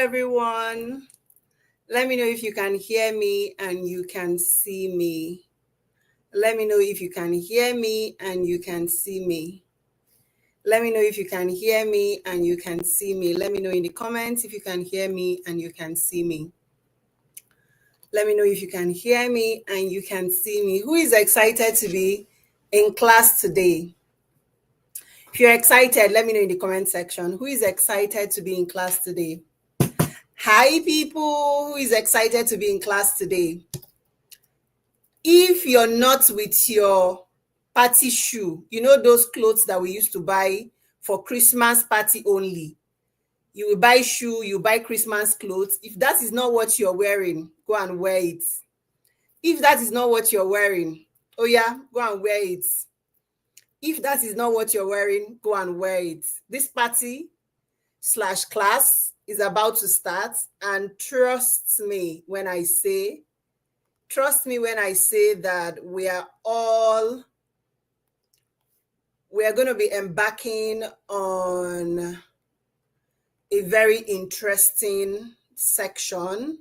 everyone. Let me know if you can hear me and you can see me. Let me know if you can hear me and you can see me. Let me know if you can hear me and you can see me. Let me know in the comments if you can hear me and you can see me. Let me know if you can hear me and you can see me. Who is excited to be in class today? If you're excited, let me know in the comment section. Who is excited to be in class today? Hi, people. Who is excited to be in class today? If you're not with your party shoe, you know those clothes that we used to buy for Christmas party only. You will buy shoe, you buy Christmas clothes. If that is not what you're wearing, go and wear it. If that is not what you're wearing, oh yeah, go and wear it. If that is not what you're wearing, go and wear it. This party/class is about to start, and trust me when I say that we are going to be embarking on a very interesting section.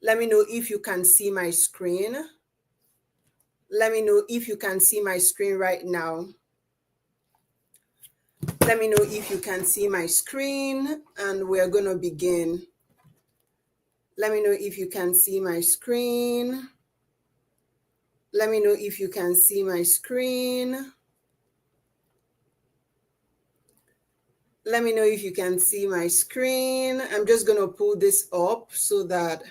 Let me know if you can see my screen. Let me know if you can see my screen right now. Let me know if you can see my screen, and we're going to begin. Let me know if you can see my screen. Let me know if you can see my screen. Let me know if you can see my screen. I'm just going to pull this up so that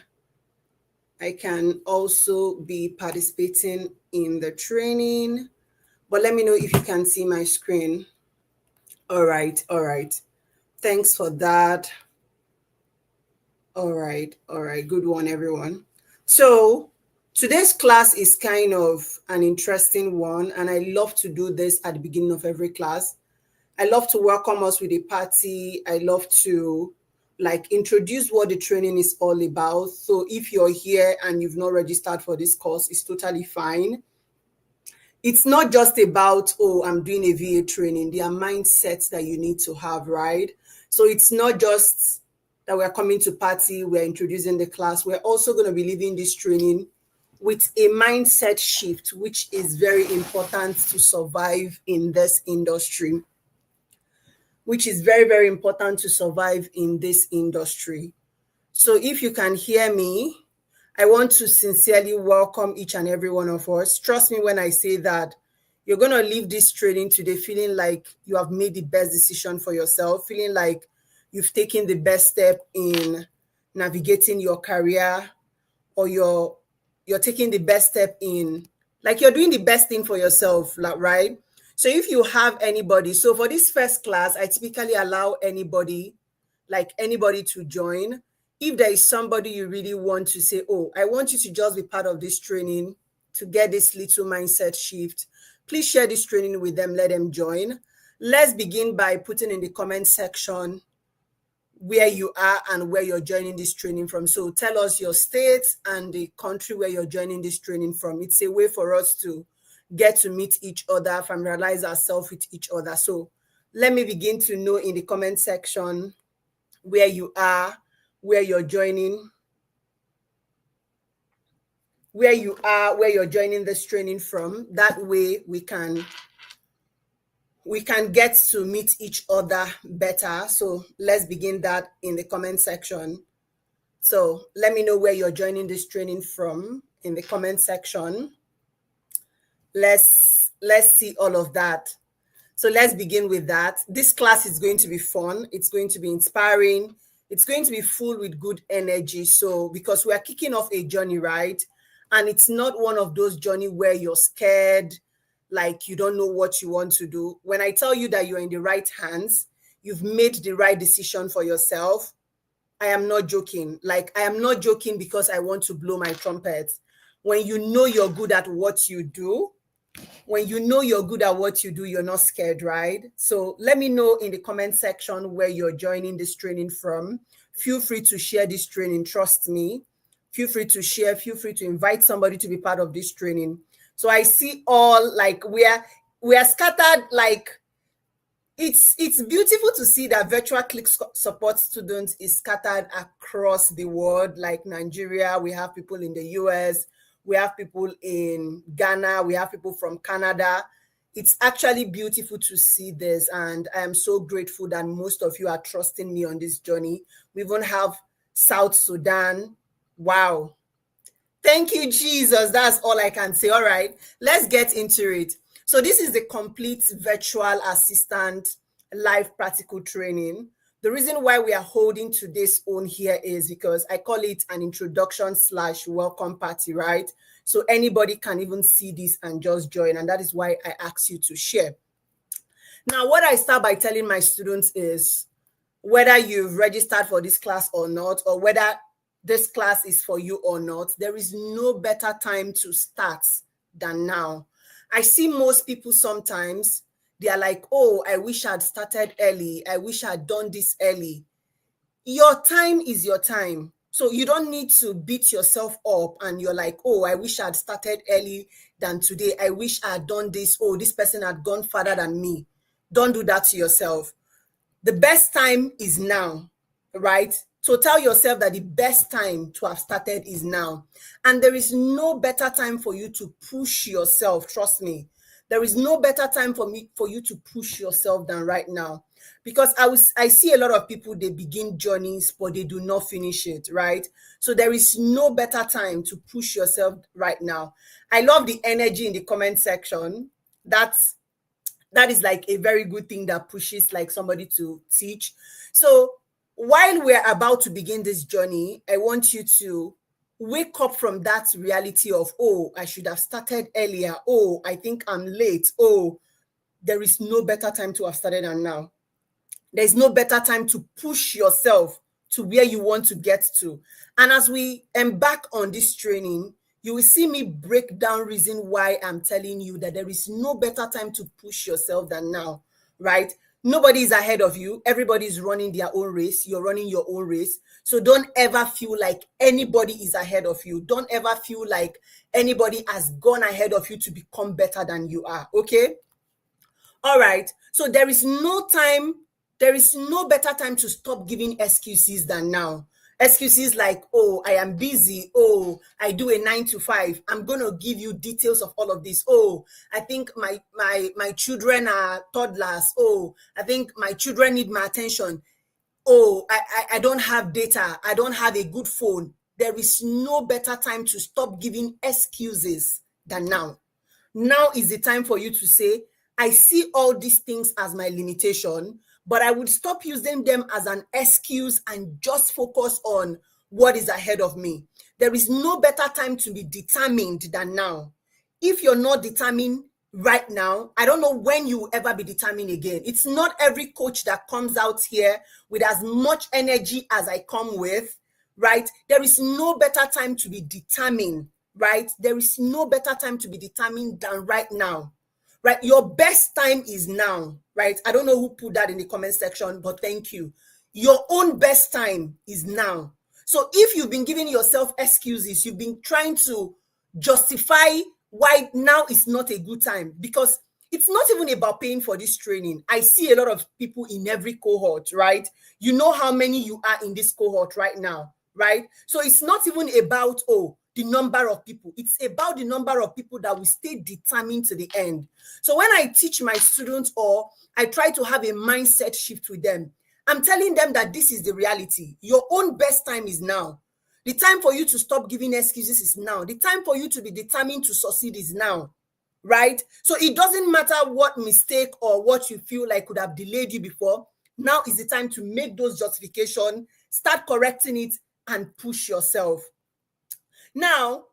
I can also be participating in the training. But let me know if you can see my screen. All right. Thanks for that. All right. Good one, everyone. So today's class is kind of an interesting one, and I love to do this at the beginning of every class. I love to welcome us with a party. I love to introduce what the training is all about. So if you're here and you've not registered for this course, it's totally fine. It's not just about, oh, I'm doing a VA training. There are mindsets that you need to have, right? So it's not just that we're coming to party, we're introducing the class. We're also going to be leaving this training with a mindset shift, which is very important to survive in this industry. So if you can hear me, I want to sincerely welcome each and every one of us. Trust me when I say that you're going to leave this training today feeling like you have made the best decision for yourself, feeling like you've taken the best step in navigating your career, or you're taking the best step in, like you're doing the best thing for yourself, right? So if you have anybody, so for this first class, I typically allow anybody to join. If there is somebody you really want to say, oh, I want you to just be part of this training to get this little mindset shift, please share this training with them, let them join. Let's begin by putting in the comment section where you are and where you're joining this training from. So tell us your state and the country where you're joining this training from. It's a way for us to get to meet each other, familiarize ourselves with each other. So let me begin to know in the comment section where you are, where you're joining, where you're joining this training from. That way we can get to meet each other better. So let's begin that in the comment section. So let me know where you're joining this training from in the comment section. Let's see all of that. So let's begin with that. This class is going to be fun. It's going to be inspiring. It's going to be full with good energy. So because we are kicking off a journey, right? And it's not one of those journeys where you're scared, like you don't know what you want to do. When I tell you that you're in the right hands, you've made the right decision for yourself, I am not joking. I am not joking because I want to blow my trumpet. When you know you're good at what you do, you're not scared, right? So let me know in the comment section where you're joining this training from. Feel free to share this training. Trust me. Feel free to share. Feel free to invite somebody to be part of this training. So I see all we are scattered it's beautiful to see that virtual click support students is scattered across the world, like Nigeria. We have people in the US, we have people in Ghana, we have people from Canada. It's actually beautiful to see this, and I am so grateful that most of you are trusting me on this journey. We even have South Sudan. Wow. Thank you, Jesus. That's all I can say. All right, let's get into it. So this is the complete virtual assistant live practical training. The reason why we are holding today's own here is because I call it an introduction / welcome party, right? So anybody can even see this and just join. And that is why I ask you to share. Now, what I start by telling my students is whether you've registered for this class or not, or whether this class is for you or not, there is no better time to start than now. I see most people sometimes, they are like, oh, I wish I'd started early. I wish I'd done this early. Your time is your time. So you don't need to beat yourself up and you're like, oh, I wish I'd started early than today. I wish I'd done this. Oh, this person had gone further than me. Don't do that to yourself. The best time is now, right? So tell yourself that the best time to have started is now. And there is no better time for you to push yourself. Trust me. There is no better time for you to push yourself than right now. Because I see a lot of people, they begin journeys, but they do not finish it, right? So there is no better time to push yourself right now. I love the energy in the comment section. That is like a very good thing that pushes like somebody to teach. So while we're about to begin this journey, I want you to wake up from that reality of, oh, I should have started earlier. Oh, I think I'm late. Oh, there is no better time to have started than now. There's no better time to push yourself to where you want to get to. And as we embark on this training, you will see me break down reason why I'm telling you that there is no better time to push yourself than now, right? Nobody is ahead of you. Everybody is running their own race. You're running your own race. So don't ever feel like anybody is ahead of you. Don't ever feel like anybody has gone ahead of you to become better than you are, okay? All right. So there is no better time to stop giving excuses than now. Excuses like, oh, I am busy. Oh, I do a 9 to 5. I'm going to give you details of all of this. Oh, I think my children are toddlers. Oh, I think my children need my attention. Oh, I don't have data. I don't have a good phone. There is no better time to stop giving excuses than now. Now is the time for you to say, I see all these things as my limitation, but I would stop using them as an excuse and just focus on what is ahead of me. There is no better time to be determined than now. If you're not determined right now, I don't know when you will ever be determined again. It's not every coach that comes out here with as much energy as I come with, right? There is no better time to be determined, right? There is no better time to be determined than right now. Right? Your best time is now, right? I don't know who put that in the comment section, but thank you. Your own best time is now. So if you've been giving yourself excuses, you've been trying to justify why now is not a good time, because it's not even about paying for this training. I see a lot of people in every cohort, right? You know how many you are in this cohort right now, right? So it's not even about, oh, the number of people. It's about the number of people that will stay determined to the end. So when I teach my students or I try to have a mindset shift with them, I'm telling them that this is the reality. Your own best time is now. The time for you to stop giving excuses is now. The time for you to be determined to succeed is now, right? So it doesn't matter what mistake or what you feel like could have delayed you before. Now is the time to make those justifications, start correcting it, and push yourself. Now,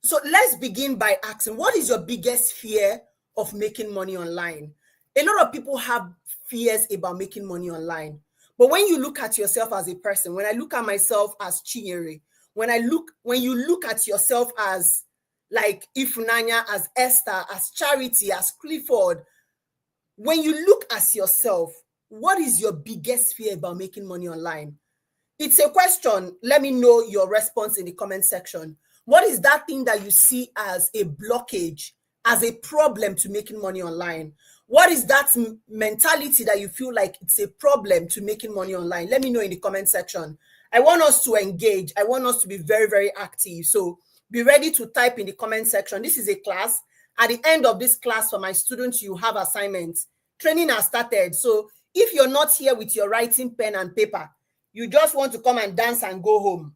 so let's begin by asking, what is your biggest fear of making money online? A lot of people have fears about making money online. But when you look at yourself as a person, when I look at myself as Chinyere, when you look at yourself as like Ifunanya, as Esther, as Charity, as Clifford, when you look at yourself, what is your biggest fear about making money online? It's a question. Let me know your response in the comment section. What is that thing that you see as a blockage, as a problem to making money online? What is that mentality that you feel like it's a problem to making money online? Let me know in the comment section. I want us to engage. I want us to be very, very active. So be ready to type in the comment section. This is a class. At the end of this class, for my students, you have assignments. Training has started. So if you're not here with your writing pen and paper, you just want to come and dance and go home,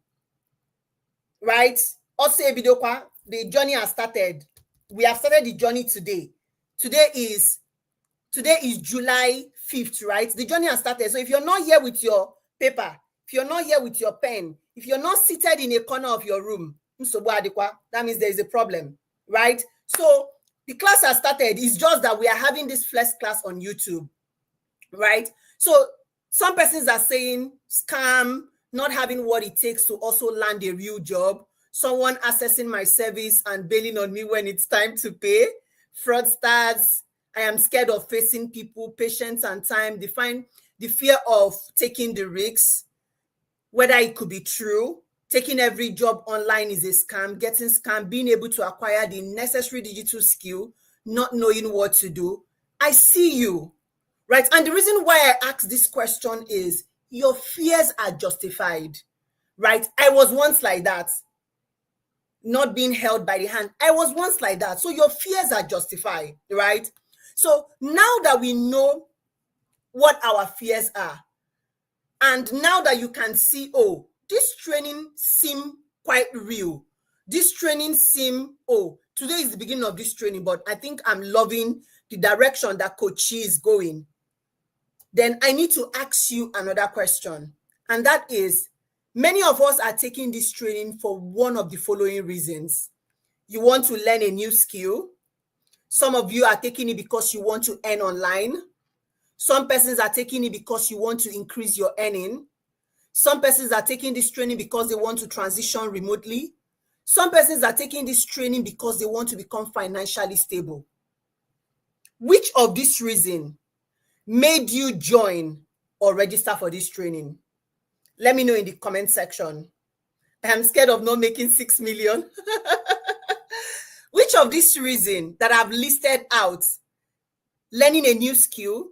right? Also, the journey has started. We have started the journey today. Today is July 5th, right? The journey has started. So if you're not here with your paper, if you're not here with your pen, if you're not seated in a corner of your room, that means there is a problem, right? So the class has started. It's just that we are having this flex class on YouTube, right? So some persons are saying scam, not having what it takes to also land a real job, someone accessing my service and bailing on me when it's time to pay, fraudsters, I am scared of facing people, patience and time, define the fear of taking the risks, whether it could be true, taking every job online is a scam, getting scammed, being able to acquire the necessary digital skill, not knowing what to do. I see you, right? And the reason why I ask this question is your fears are justified, right? I was once like that, not being held by the hand. I was once like that. So your fears are justified, right? So now that we know what our fears are, and now that you can see, oh, this training seems quite real. This training seems, oh, today is the beginning of this training, but I think I'm loving the direction that Coach Chi is going. Then I need to ask you another question. And that is, many of us are taking this training for one of the following reasons. You want to learn a new skill. Some of you are taking it because you want to earn online. Some persons are taking it because you want to increase your earning. Some persons are taking this training because they want to transition remotely. Some persons are taking this training because they want to become financially stable. Which of these reasons made you join or register for this training? Let me know in the comment section. I am scared of not making 6 million. Which of these reasons that I've listed out, learning a new skill,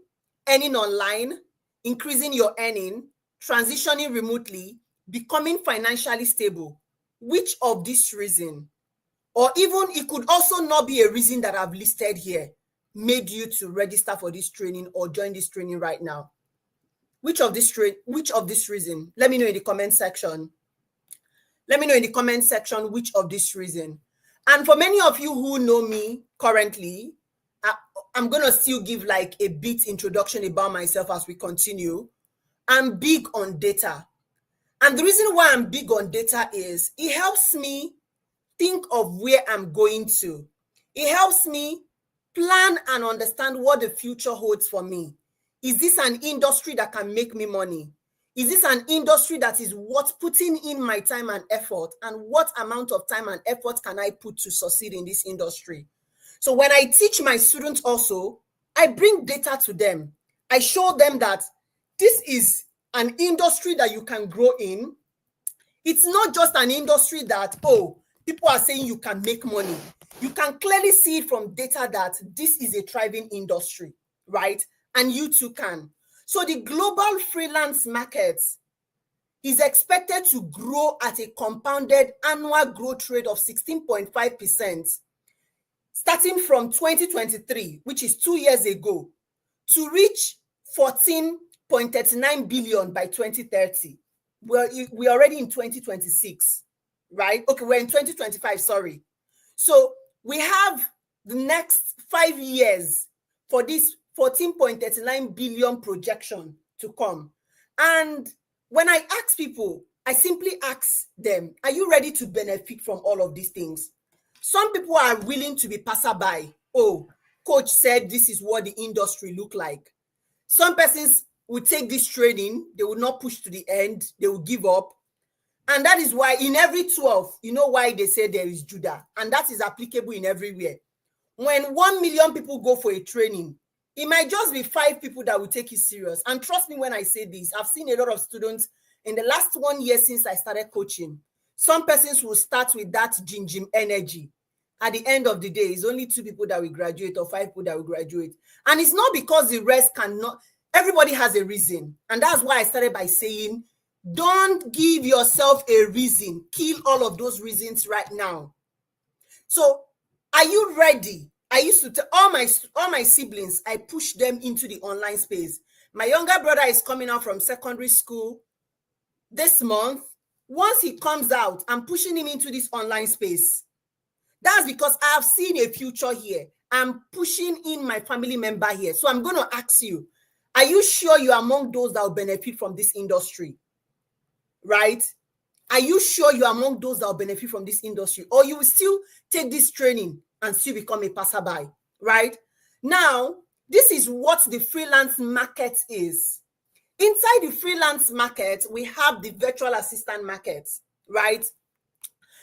earning online, increasing your earning, transitioning remotely, becoming financially stable, which of these reasons, or even it could also not be a reason that I've listed here, made you to register for this training or join this training right now? Which of this reason? Let me know in the comment section. Let me know in the comment section which of this reason. And for many of you who know me currently, I'm going to still give like a bit introduction about myself as we continue. I'm big on data. And the reason why I'm big on data is it helps me think of where I'm going to. It helps me plan and understand what the future holds for me. Is this an industry that can make me money? Is this an industry that is worth putting in my time and effort? And what amount of time and effort can I put to succeed in this industry? So when I teach my students also, I bring data to them. I show them that this is an industry that you can grow in. It's not just an industry that, oh, people are saying you can make money. You can clearly see it from data that this is a thriving industry, right? And you too can. So the global freelance market is expected to grow at a compounded annual growth rate of 16.5%, starting from 2023, which is 2 years ago, to reach 14.39 billion by 2030. We're already in 2026, right? Okay, we're in 2025, sorry. So we have the next 5 years for this 14.39 billion projection to come. And when I ask people, I simply ask them, are you ready to benefit from all of these things? Some people are willing to be passerby. Oh, coach said this is what the industry look like. Some persons will take this training, they will not push to the end, they will give up. And that is why in every 12, you know why they say there is Judah, and that is applicable in everywhere. When 1 million people go for a training, it might just be 5 people that will take it serious. And trust me when I say this, I've seen a lot of students in the last 1 year since I started coaching. Some persons will start with that gym energy. at the end of the day, it's only 2 people that will graduate or 5 people that will graduate. And it's not because the rest cannot. Everybody has a reason. And that's why I started by saying, don't give yourself a reason. Kill all of those reasons right now. So are you ready? I used to tell all my siblings, I push them into the online space. My younger brother is coming out from secondary school this month. Once he comes out, I'm pushing him into this online space. That's because I have seen a future here. I'm pushing in my family member here. So I'm going to ask you, are you sure you're among those that will benefit from this industry? Right? Are you sure you're among those that will benefit from this industry? Or you will still take this training and still become a passerby? Right? Now, this is what the freelance market is. Inside the freelance market, we have the virtual assistant market, right?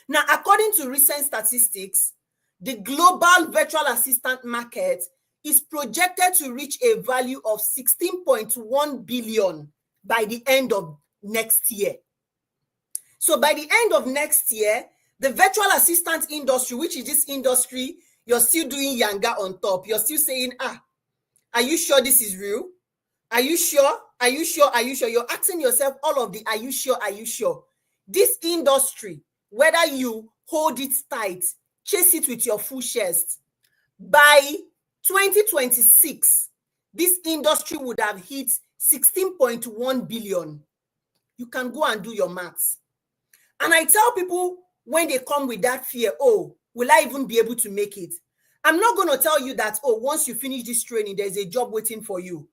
Now, according to recent statistics, the global virtual assistant market is projected to reach a value of 16.1 billion by the end of next year. So by the end of next year, the virtual assistant industry, which is this industry, you're still doing yanga on top. You're still saying, are you sure this is real? Are you sure? Are you sure? Are you sure? You're asking yourself all of the are you sure? Are you sure? This industry, whether you hold it tight, chase it with your full chest, by 2026, this industry would have hit 16.1 billion. You can go and do your maths. And I tell people when they come with that fear, oh, will I even be able to make it? I'm not going to tell you that, oh, once you finish this training, there's a job waiting for you.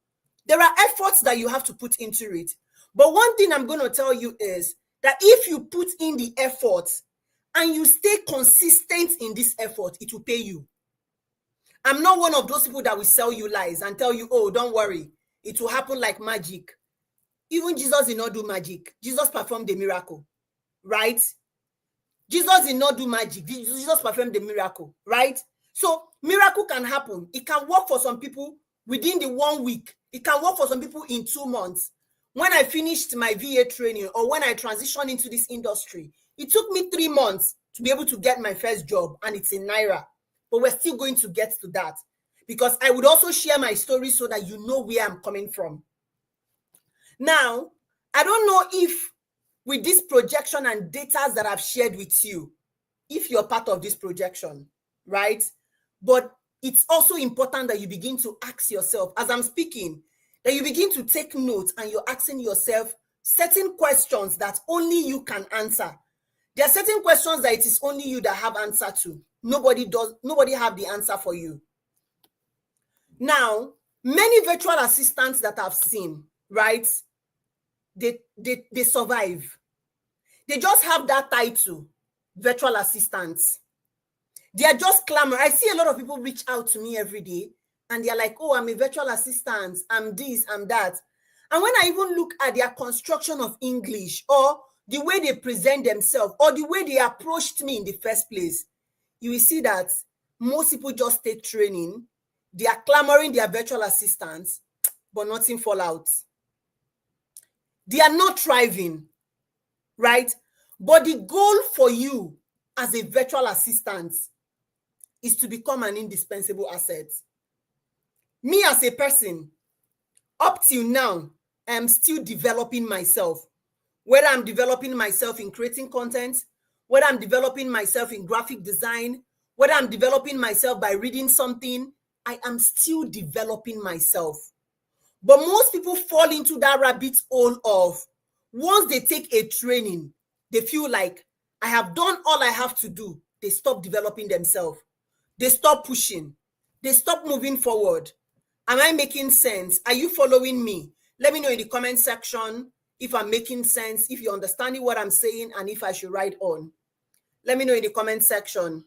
There are efforts that you have to put into it. But one thing I'm going to tell you is that if you put in the effort and you stay consistent in this effort, it will pay you. I'm not one of those people that will sell you lies and tell you, oh, don't worry, it will happen like magic. Even Jesus did not do magic. Jesus performed a miracle, right? Jesus did not do magic. Jesus performed the miracle, right? So miracle can happen. It can work for some people within the 1 week. It can work for some people in 2 months. When I finished my VA training or when I transitioned into this industry, it took me 3 months to be able to get my first job, and it's in Naira. But we're still going to get to that because I would also share my story so that you know where I'm coming from. Now, I don't know if with this projection and data that I've shared with you, if you're part of this projection, right? But it's also important that you begin to ask yourself, as I'm speaking, that you begin to take notes and you're asking yourself certain questions that only you can answer. There are certain questions that it is only you that have answer to. Nobody have the answer for you. Now, many virtual assistants that I've seen, right? They survive. They just have that title, virtual assistants. They are just clamor. I see a lot of people reach out to me every day and they're like, oh, I'm a virtual assistant, I'm this, I'm that. And when I even look at their construction of English or the way they present themselves or the way they approached me in the first place, you will see that most people just take training. They are clamoring their virtual assistants, but nothing fall out. They are not thriving, right? But the goal for you as a virtual assistant is to become an indispensable asset. Me as a person, up till now, I am still developing myself. Whether I'm developing myself in creating content, whether I'm developing myself in graphic design, whether I'm developing myself by reading something, I am still developing myself. But most people fall into that rabbit hole of once they take a training, they feel like I have done all I have to do. They stop developing themselves. They stop pushing. They stop moving forward. Am I making sense? Are you following me? Let me know in the comment section if I'm making sense, if you're understanding what I'm saying, and if I should write on. Let me know in the comment section.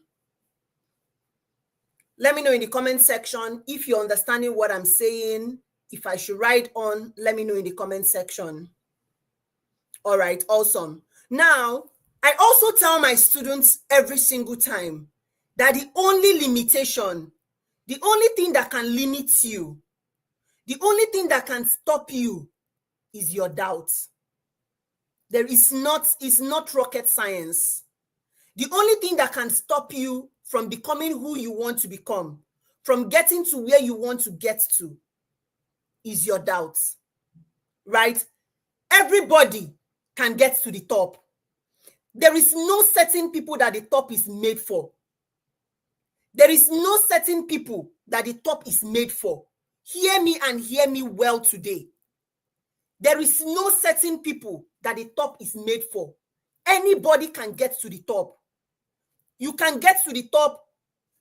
Let me know in the comment section if you're understanding what I'm saying. If I should write on, let me know in the comment section. All right, awesome. Now, I also tell my students every single time that the only limitation, the only thing that can limit you, the only thing that can stop you is your doubt. It's not rocket science. The only thing that can stop you from becoming who you want to become, from getting to where you want to get to, is your doubts, right? Everybody can get to the top. There is no certain people that the top is made for. There is no certain people that the top is made for. Hear me and hear me well today. There is no certain people that the top is made for. Anybody can get to the top. You can get to the top.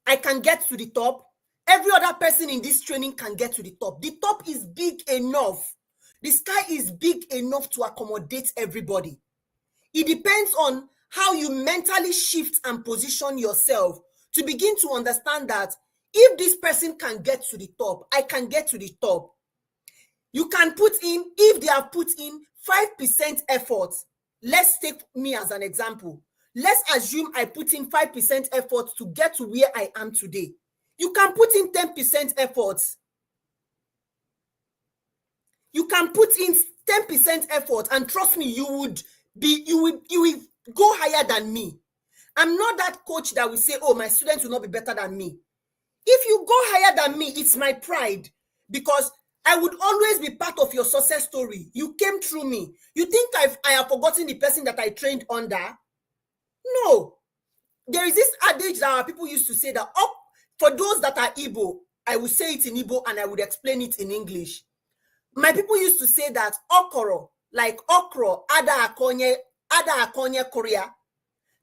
I can get to the top. Every other person in this training can get to the top. The top is big enough. The sky is big enough to accommodate everybody. It depends on how you mentally shift and position yourself to begin to understand that if this person can get to the top, I can get to the top. You can put in, if they have put in 5% effort, let's take me as an example. Let's assume I put in 5% effort to get to where I am today. You can put in 10% effort. You can put in 10% effort, and trust me, you will go higher than me. I'm not that coach that will say, oh, my students will not be better than me. If you go higher than me, it's my pride, because I would always be part of your success story. You came through me. You think I have forgotten the person that I trained under? No. There is this adage that our people used to say that, for those that are Igbo, I will say it in Igbo and I would explain it in English. My people used to say that okoro, like okro, ada akonye Korea.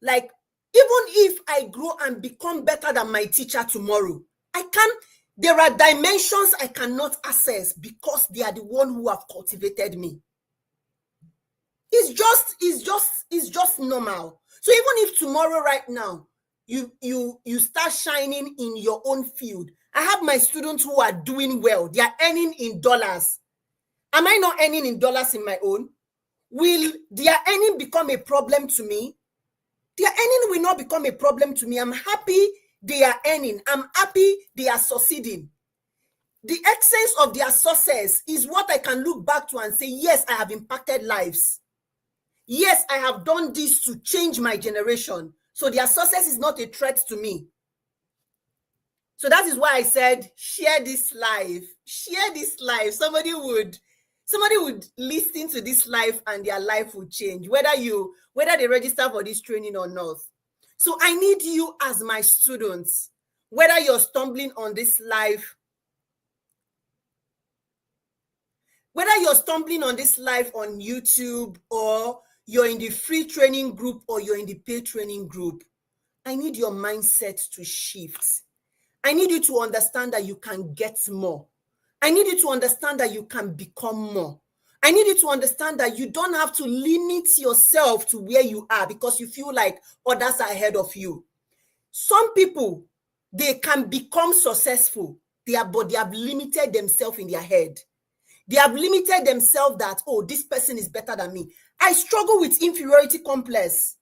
Like, even if I grow and become better than my teacher tomorrow, there are dimensions I cannot access because they are the one who have cultivated me. It's just normal. So even if tomorrow right now you start shining in your own field, I have my students who are doing well. They are earning in dollars. Am I not earning in dollars in my own? Will their earning become a problem to me? Their earning will not become a problem to me. I'm happy they are earning. I'm happy they are succeeding. The essence of their success is what I can look back to and say, yes, I have impacted lives. Yes, I have done this to change my generation. So their success is not a threat to me. So that is why I said, share this live. Share this live. Somebody would listen to this live and their life would change, whether they register for this training or not. So I need you as my students, whether you're stumbling on this live, on YouTube, or you're in the free training group, or you're in the paid training group, I need your mindset to shift. I need you to understand that you can get more. I need you to understand that you can become more. I need you to understand that you don't have to limit yourself to where you are because you feel like others are ahead of you. Some people, they can become successful, but they have limited themselves in their head. They have limited themselves that, oh, this person is better than me. I struggle with inferiority complex.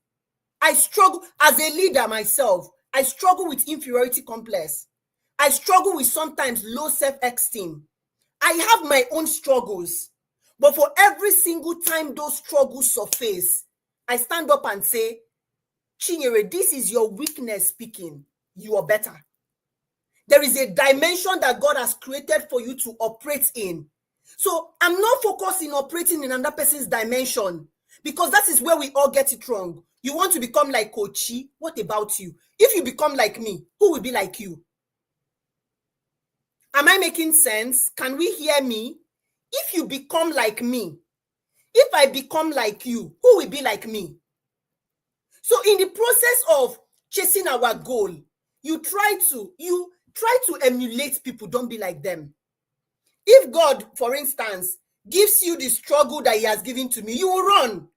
I struggle as a leader myself. I struggle with inferiority complex. I struggle with sometimes low self-esteem. I have my own struggles. But for every single time those struggles surface, I stand up and say, Chinyere, this is your weakness speaking. You are better. There is a dimension that God has created for you to operate in. So I'm not focused in operating in another person's dimension, because that is where we all get it wrong. You want to become like Kochi? What about you? If you become like me, who will be like you? Am I making sense? Can we hear me? If you become like me, if I become like you, who will be like me? So in the process of chasing our goal, you try to emulate people. Don't be like them. If God, for instance, gives you the struggle that he has given to me, you will run.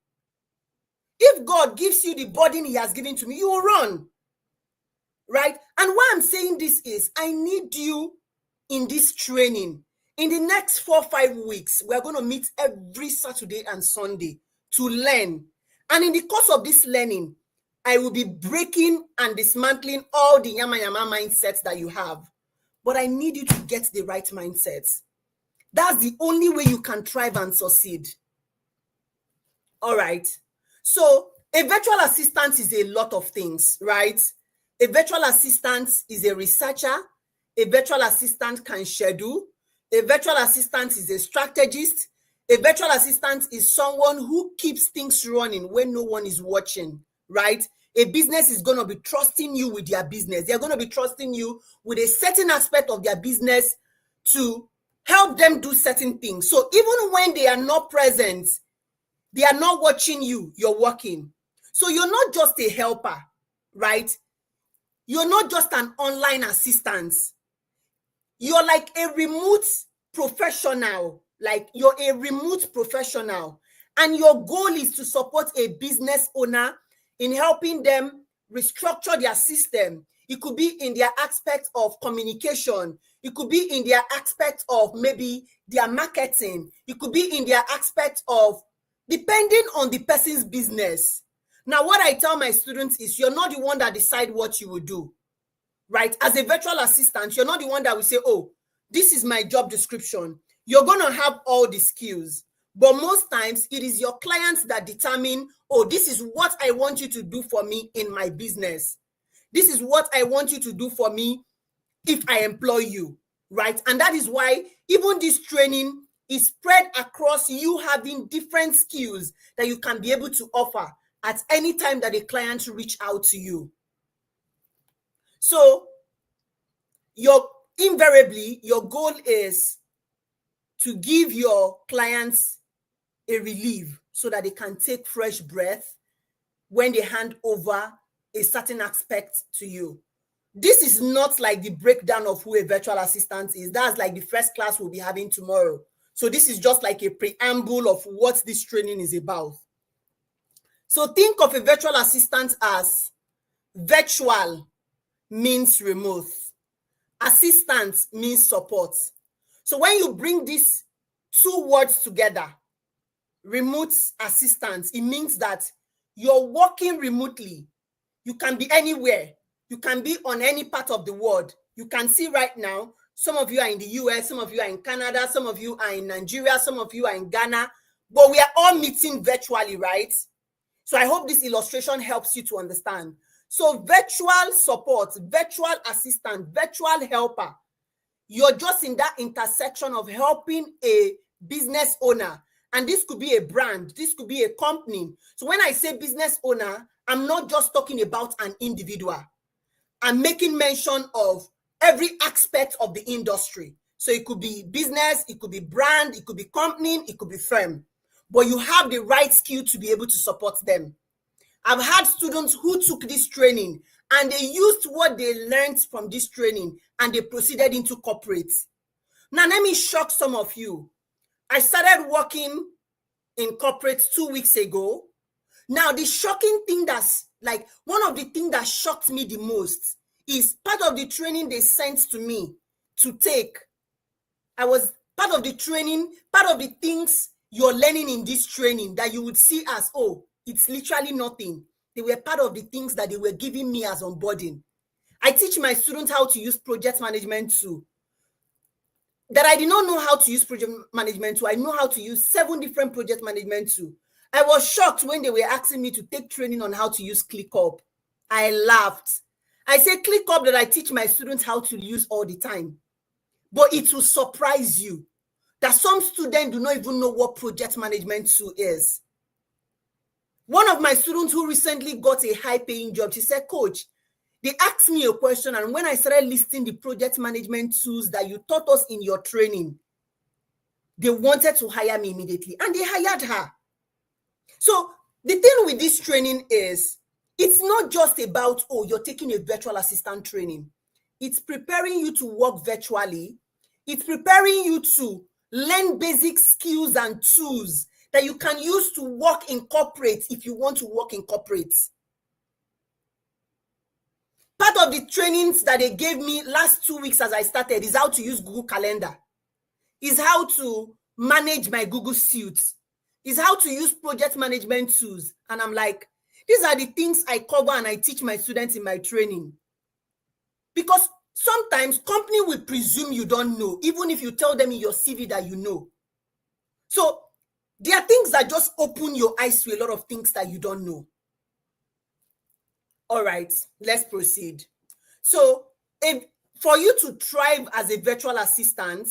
If God gives you the burden he has given to me, you will run. Right? And why I'm saying this is, I need you in this training. In the next 4 or 5 weeks, we're going to meet every Saturday and Sunday to learn. And in the course of this learning, I will be breaking and dismantling all the yama mindsets that you have. But I need you to get the right mindsets. That's the only way you can thrive and succeed. All right. So a virtual assistant is a lot of things, right? A virtual assistant is a researcher. A virtual assistant can schedule. A virtual assistant is a strategist. A virtual assistant is someone who keeps things running when no one is watching, right? A business is going to be trusting you with their business. They're going to be trusting you with a certain aspect of their business to help them do certain things. So even when they are not present, they are not watching you, you're working. So you're not just a helper, right? You're not just an online assistant. You're like a remote professional. Like you're a remote professional. And your goal is to support a business owner in helping them restructure their system. It could be in their aspect of communication. It could be in their aspect of maybe their marketing. It could be in their aspect of, depending on the person's business. Now, what I tell my students is you're not the one that decide what you will do, right? As a virtual assistant, you're not the one that will say, oh, this is my job description. You're going to have all the skills. But most times it is your clients that determine, oh, this is what I want you to do for me in my business. This is what I want you to do for me if I employ you, right? And that is why even this training is spread across you having different skills that you can be able to offer at any time that a client reach out to you. So invariably, your goal is to give your clients a relief so that they can take fresh breath when they hand over a certain aspect to you. This is not like the breakdown of who a virtual assistant is. That's like the first class we'll be having tomorrow. So this is just like a preamble of what this training is about. So think of a virtual assistant as virtual means remote. Assistant means support. So when you bring these two words together, remote assistance, it means that you're working remotely. You can be anywhere. You can be on any part of the world. You can see right now, some of you are in the US, some of you are in Canada, some of you are in Nigeria, some of you are in Ghana, but we are all meeting virtually, right? So I hope this illustration helps you to understand. So virtual support, virtual assistant, virtual helper, you're just in that intersection of helping a business owner. And this could be a brand, this could be a company. So when I say business owner, I'm not just talking about an individual. I'm making mention of every aspect of the industry. So it could be business, it could be brand, it could be company, it could be firm. But you have the right skill to be able to support them. I've had students who took this training and they used what they learned from this training and they proceeded into corporate. Now, let me shock some of you. I started working in corporate 2 weeks ago. Now, the shocking thing that's like one of the things that shocked me the most is part of the training they sent to me to take. I was part of the training, part of the things you're learning in this training that you would see as, oh, it's literally nothing. They were part of the things that they were giving me as onboarding. I teach my students how to use project management tool. That I did not know how to use project management tool. I know how to use 7 different project management tools. I was shocked when they were asking me to take training on how to use ClickUp. I laughed. I said ClickUp that I teach my students how to use all the time. But it will surprise you that some students do not even know what project management tool is. One of my students who recently got a high-paying job, she said, Coach, they asked me a question, and when I started listing the project management tools that you taught us in your training, they wanted to hire me immediately, and they hired her. So the thing with this training is, it's not just about, oh, you're taking a virtual assistant training. It's preparing you to work virtually. It's preparing you to learn basic skills and tools that you can use to work in corporate if you want to work in corporate. Part of the trainings that they gave me last 2 weeks as I started is how to use Google Calendar, is how to manage my Google Suite, is how to use project management tools. And I'm like, these are the things I cover and I teach my students in my training. Because sometimes company will presume you don't know, even if you tell them in your CV that you know. So there are things that just open your eyes to a lot of things that you don't know. All right, let's proceed. So for you to thrive as a virtual assistant,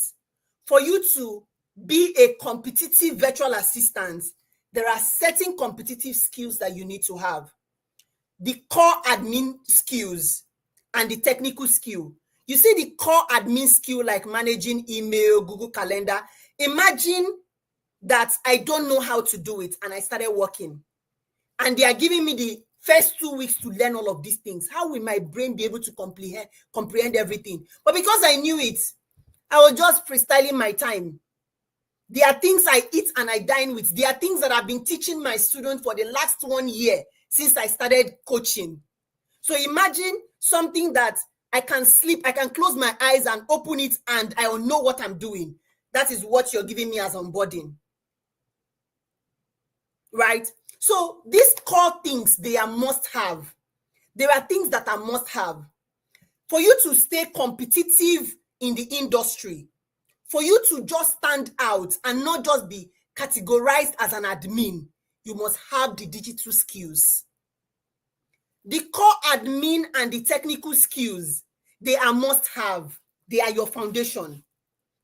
for you to be a competitive virtual assistant, there are certain competitive skills that you need to have. The core admin skills and the technical skill. You see the core admin skill like managing email, Google Calendar. Imagine that I don't know how to do it and I started working. And they are giving me the first 2 weeks to learn all of these things. How will my brain be able to comprehend everything? But because I knew it, I was just freestyling my time. There are things I eat and I dine with. There are things that I've been teaching my students for the last 1 year since I started coaching. So imagine something that I can sleep, I can close my eyes and open it and I will know what I'm doing. That is what you're giving me as onboarding. Right? So these core things, they are must have. There are things that are must have. For you to stay competitive in the industry, for you to just stand out and not just be categorized as an admin, you must have the digital skills. The core admin and the technical skills, they are must have. They are your foundation.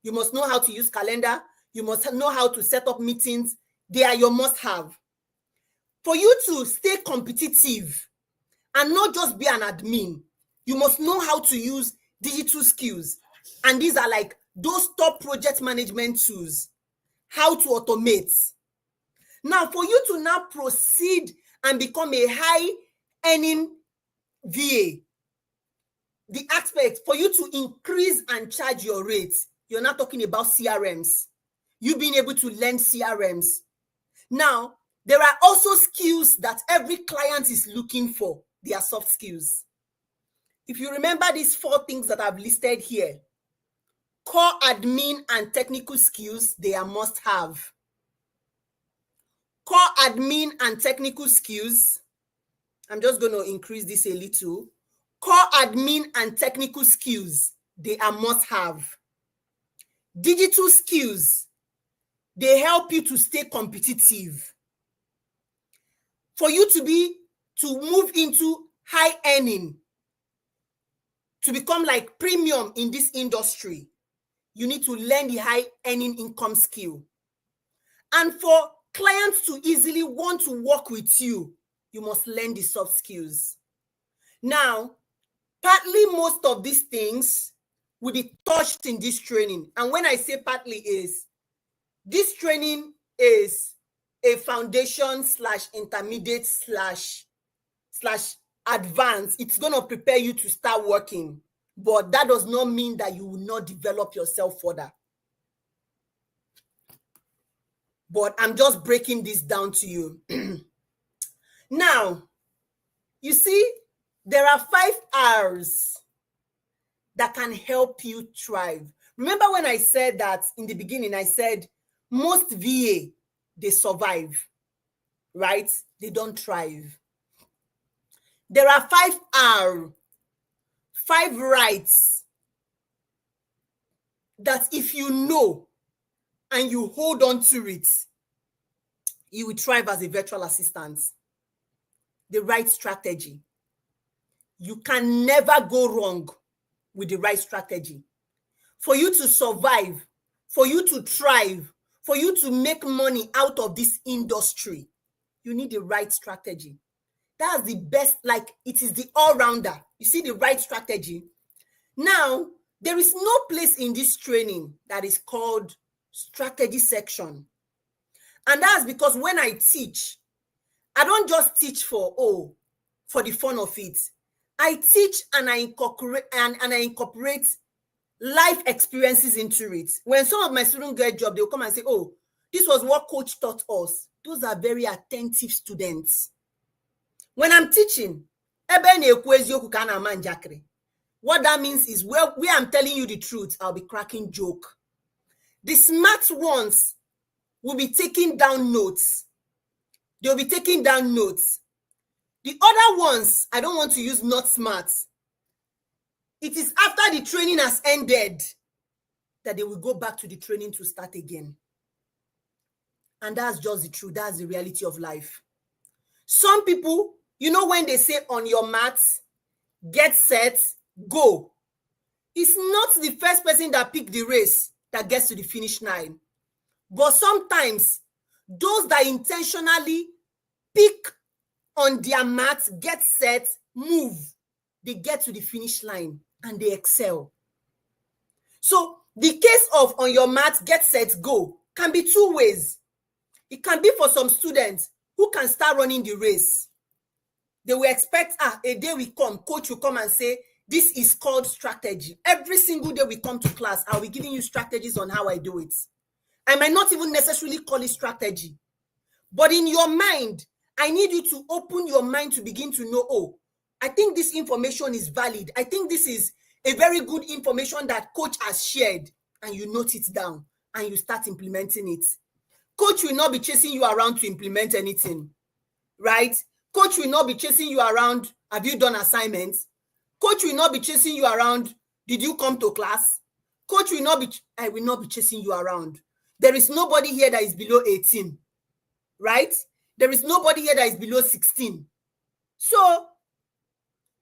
You must know how to use calendar. You must know how to set up meetings. They are your must have. For you to stay competitive and not just be an admin, you must know how to use digital skills. And these are like those top project management tools, how to automate. Now, for you to now proceed and become a high earning VA, the aspect for you to increase and charge your rates, you're not talking about CRMs. You being able to learn CRMs. Now, there are also skills that every client is looking for. They are soft skills. If you remember these 4 things that I've listed here, core admin and technical skills, they are must have. Core admin and technical skills, I'm just going to increase this a little. Core admin and technical skills, they are must have. Digital skills, they help you to stay competitive. For you to move into high earning, to become like premium in this industry, you need to learn the high earning income skill. And for clients to easily want to work with you, you must learn the soft skills. Now, partly most of these things will be touched in this training. And when I say partly is, this training is a foundation / intermediate / advanced. It's going to prepare you to start working. But that does not mean that you will not develop yourself further. But I'm just breaking this down to you. Now, you see, there are 5 R's that can help you thrive. Remember when I said that in the beginning, I said most VA, they survive, right? They don't thrive. There are 5 R, 5 rights that if you know and you hold on to it, you will thrive as a virtual assistant. The right strategy. You can never go wrong with the right strategy. For you to survive, for you to thrive, for you to make money out of this industry, you need the right strategy. That's the best, like it is the all-rounder. You see the right strategy. Now, there is no place in this training that is called strategy section. And that's because when I teach, I don't just teach for the fun of it. I teach and I incorporate life experiences into it. When some of my students get a job, they'll come and say, oh, this was what coach taught us. Those are very attentive students. When I'm teaching, what that means is where I'm telling you the truth, I'll be cracking joke. The smart ones will be taking down notes. They'll be taking down notes. The other ones, I don't want to use not smart. It is after the training has ended that they will go back to the training to start again. And that's just the truth. That's the reality of life. Some people You know when they say on your mat, get set, go. It's not the first person that picked the race that gets to the finish line. But sometimes those that intentionally pick on their mat, get set, move, they get to the finish line and they excel. So the case of on your mat, get set, go can be two ways. It can be for some students who can start running the race. They will expect, a day will come, coach will come and say, this is called strategy. Every single day we come to class, I'll be giving you strategies on how I do it. I might not even necessarily call it strategy. But in your mind, I need you to open your mind to begin to know, oh, I think this information is valid. I think this is a very good information that coach has shared, and you note it down and you start implementing it. Coach will not be chasing you around to implement anything, right? Coach will not be chasing you around, have you done assignments? Coach will not be chasing you around, did you come to class? Coach will not be, I will not be chasing you around. There is nobody here that is below 18, right? There is nobody here that is below 16. So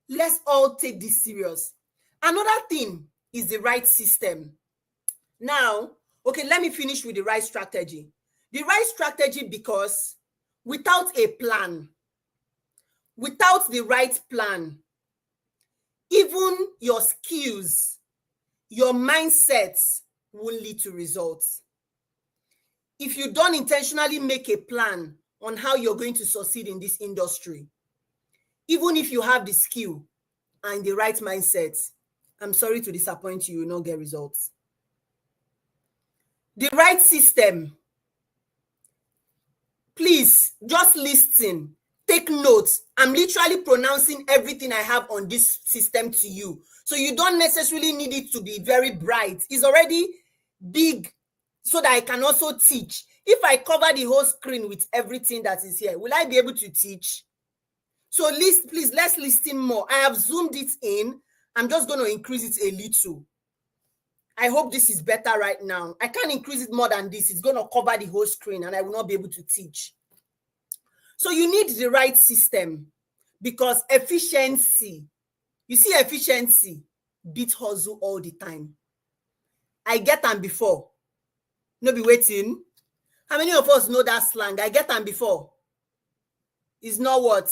let's all take this serious. Another thing is the right system. Now, okay, let me finish with the right strategy. The right strategy, because without a plan, without the right plan, even your skills, your mindsets will lead to results. If you don't intentionally make a plan on how you're going to succeed in this industry, even if you have the skill and the right mindset, I'm sorry to disappoint you, you will not get results. The right system, please just listen, take notes. I'm literally pronouncing everything I have on this system to you. So you don't necessarily need it to be very bright. It's already big so that I can also teach. If I cover the whole screen with everything that is here, will I be able to teach? So please, let's listen more. I have zoomed it in. I'm just going to increase it a little. I hope this is better right now. I can't increase it more than this. It's going to cover the whole screen and I will not be able to teach. So you need the right system, because efficiency, you see, efficiency beat hustle all the time. I get them before. No be waiting. How many of us know that slang? I get them before. It's not what?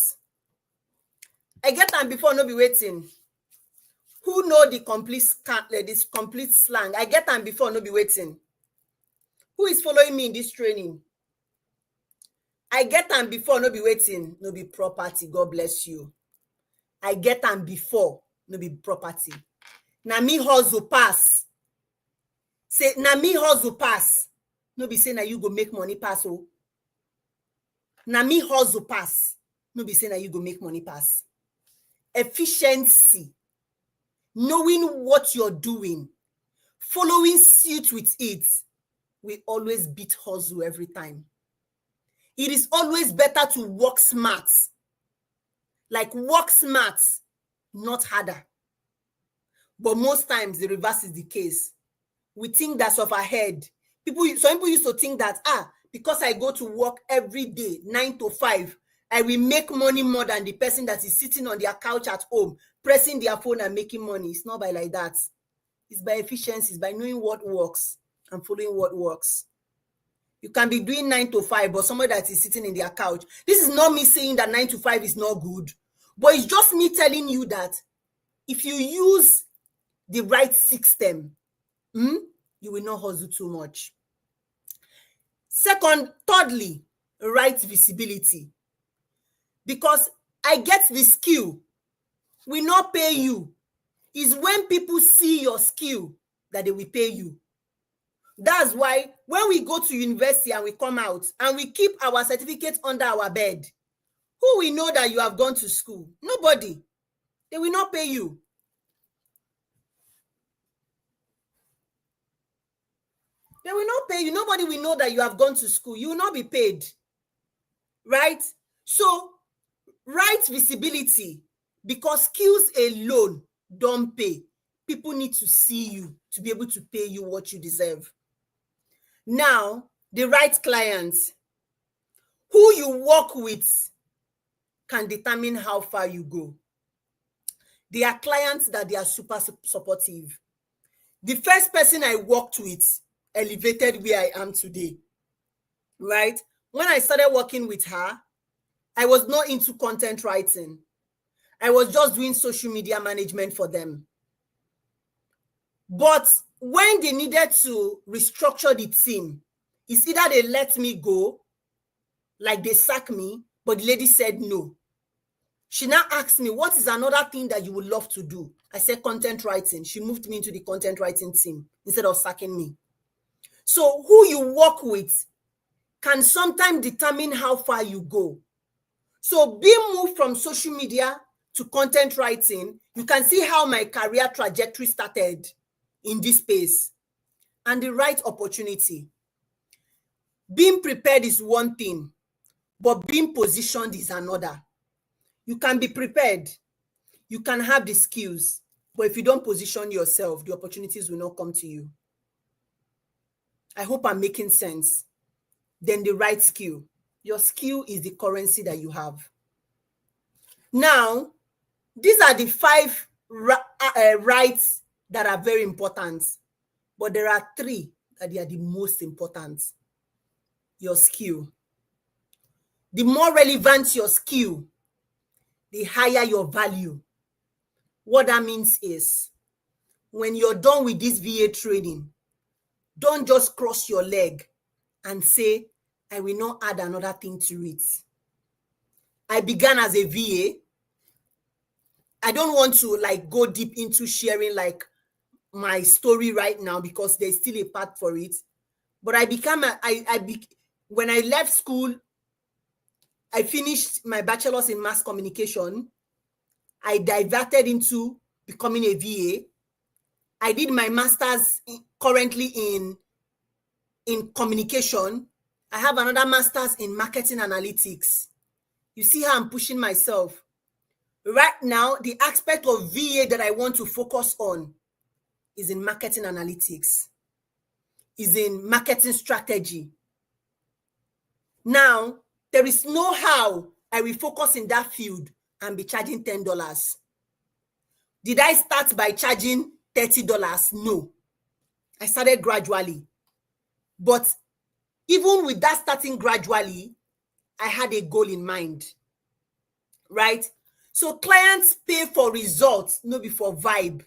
I get them before, no be waiting. Who know the complete this complete slang? I get them before, no be waiting. Who is following me in this training? I get them before, no be waiting, no be property. God bless you. I get them before, no be property. Na me hustle pass. Say, na me hustle pass. No be say na you go make money pass. Oh. Na me hustle pass. No be say na you go make money pass. Efficiency. Knowing what you're doing, following suit with it, will always beat hustle every time. It is always better to work smart. Like work smart, not harder. But most times the reverse is the case. We think that's off our head. Some people used to think that, because I go to work every day, 9 to 5, I will make money more than the person that is sitting on their couch at home, pressing their phone and making money. It's not by like that. It's by efficiency. It's by knowing what works and following what works. You can be doing 9 to 5, but somebody that is sitting in their couch. This is not me saying that 9 to 5 is not good, but it's just me telling you that if you use the right system, you will not hustle too much. Thirdly, right visibility. Because I get the skill, will not pay you. It's when people see your skill that they will pay you. That's why when we go to university and we come out and we keep our certificates under our bed, who will know that you have gone to school? Nobody. They will not pay you. They will not pay you. Nobody will know that you have gone to school. You will not be paid. Right? So, right visibility, because skills alone don't pay. People need to see you to be able to pay you what you deserve. Now, the right clients, who you work with can determine how far you go. There are clients that they are super supportive. The first person I worked with elevated where I am today, right? When I started working with her, I was not into content writing. I was just doing social media management for them. But when they needed to restructure the team, it's either they let me go, like they sack me, but the lady said no. She now asked me, what is another thing that you would love to do? I said content writing. She moved me into the content writing team instead of sacking me. So who you work with can sometimes determine how far you go. So being moved from social media to content writing, you can see how my career trajectory started in this space. And the right opportunity. Being prepared is one thing, but being positioned is another. You can be prepared, you can have the skills, but if you don't position yourself, the opportunities will not come to you. I hope I'm making sense. Then the right skill. Your skill is the currency that you have. Now, these are the 5 rights that are very important, but there are 3 that they are the most important. Your skill. The more relevant your skill, the higher your value. What that means is, when you're done with this VA training, don't just cross your leg and say, I will not add another thing to it. I began as a VA. I don't want to go deep into sharing my story right now because there's still a part for it. But when I left school, I finished my bachelor's in mass communication. I diverted into becoming a VA. I did my master's currently in communication. I have another master's in marketing analytics. You see how I'm pushing myself. Right now, the aspect of VA that I want to focus on is in marketing analytics, is in marketing strategy. Now, there is no how I will focus in that field and be charging $10. Did I start by charging $30? No. I started gradually. But even with that starting gradually, I had a goal in mind, right? So clients pay for results, not before vibe.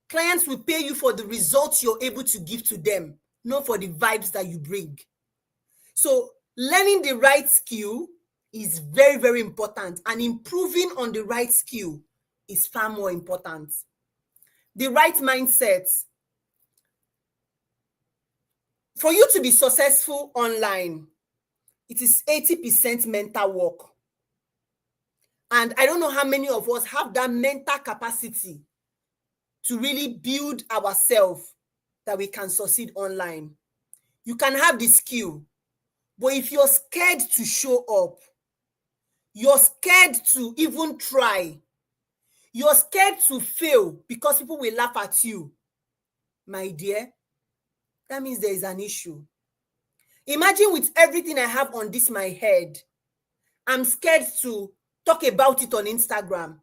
Clients will pay you for the results you're able to give to them, not for the vibes that you bring. So learning the right skill is very, very important, and improving on the right skill is far more important. The right mindset. For you to be successful online, it is 80% mental work. And I don't know how many of us have that mental capacity to really build ourselves that we can succeed online. You can have the skill, but if you're scared to show up, you're scared to even try, you're scared to fail because people will laugh at you, my dear, that means there is an issue. Imagine with everything I have on this my head, I'm scared to talk about it on Instagram.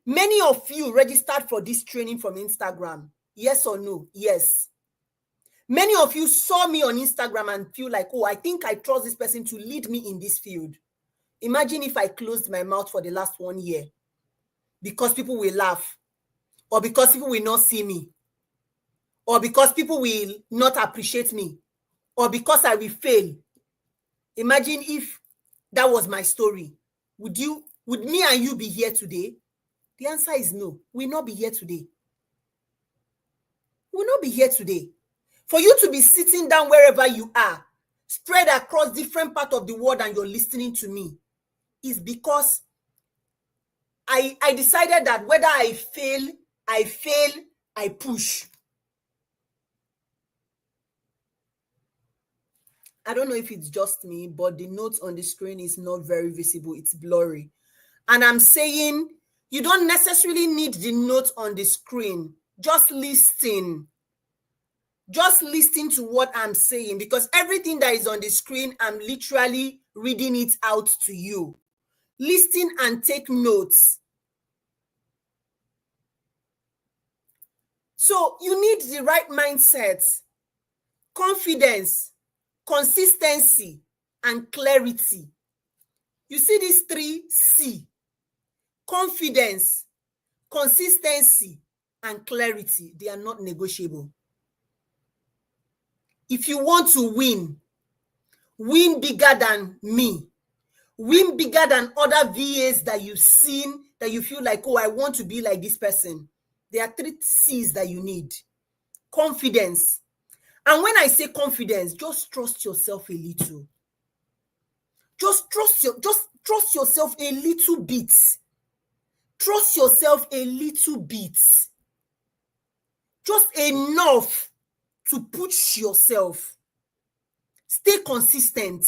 Many of you registered for this training from Instagram. Yes or no? Yes. Many of you saw me on Instagram and feel like, oh, I think I trust this person to lead me in this field. Imagine if I closed my mouth for the last 1 year because people will laugh, or because people will not see me, or because people will not appreciate me, or because I will fail. Imagine if that was my story. Would me and you be here today? The answer is no. We'll not be here today. We'll not be here today. For you to be sitting down wherever you are, spread across different parts of the world, and you're listening to me, is because I decided that whether I fail, I push. I don't know if it's just me, but the notes on the screen is not very visible. It's blurry. And I'm saying you don't necessarily need the notes on the screen. Just listen. Just listen to what I'm saying, because everything that is on the screen, I'm literally reading it out to you. Listen and take notes. So you need the right mindset, confidence, consistency, and clarity. You see these 3 C: confidence, consistency, and clarity. They are not negotiable. If you want to win bigger than me, win bigger than other VAs that you've seen, that you feel like, oh, I want to be like this person. There are 3 C's that you need. Confidence. And when I say confidence, just trust yourself a little. Just trust yourself a little bit. Trust yourself a little bit. Just enough to push yourself. Stay consistent.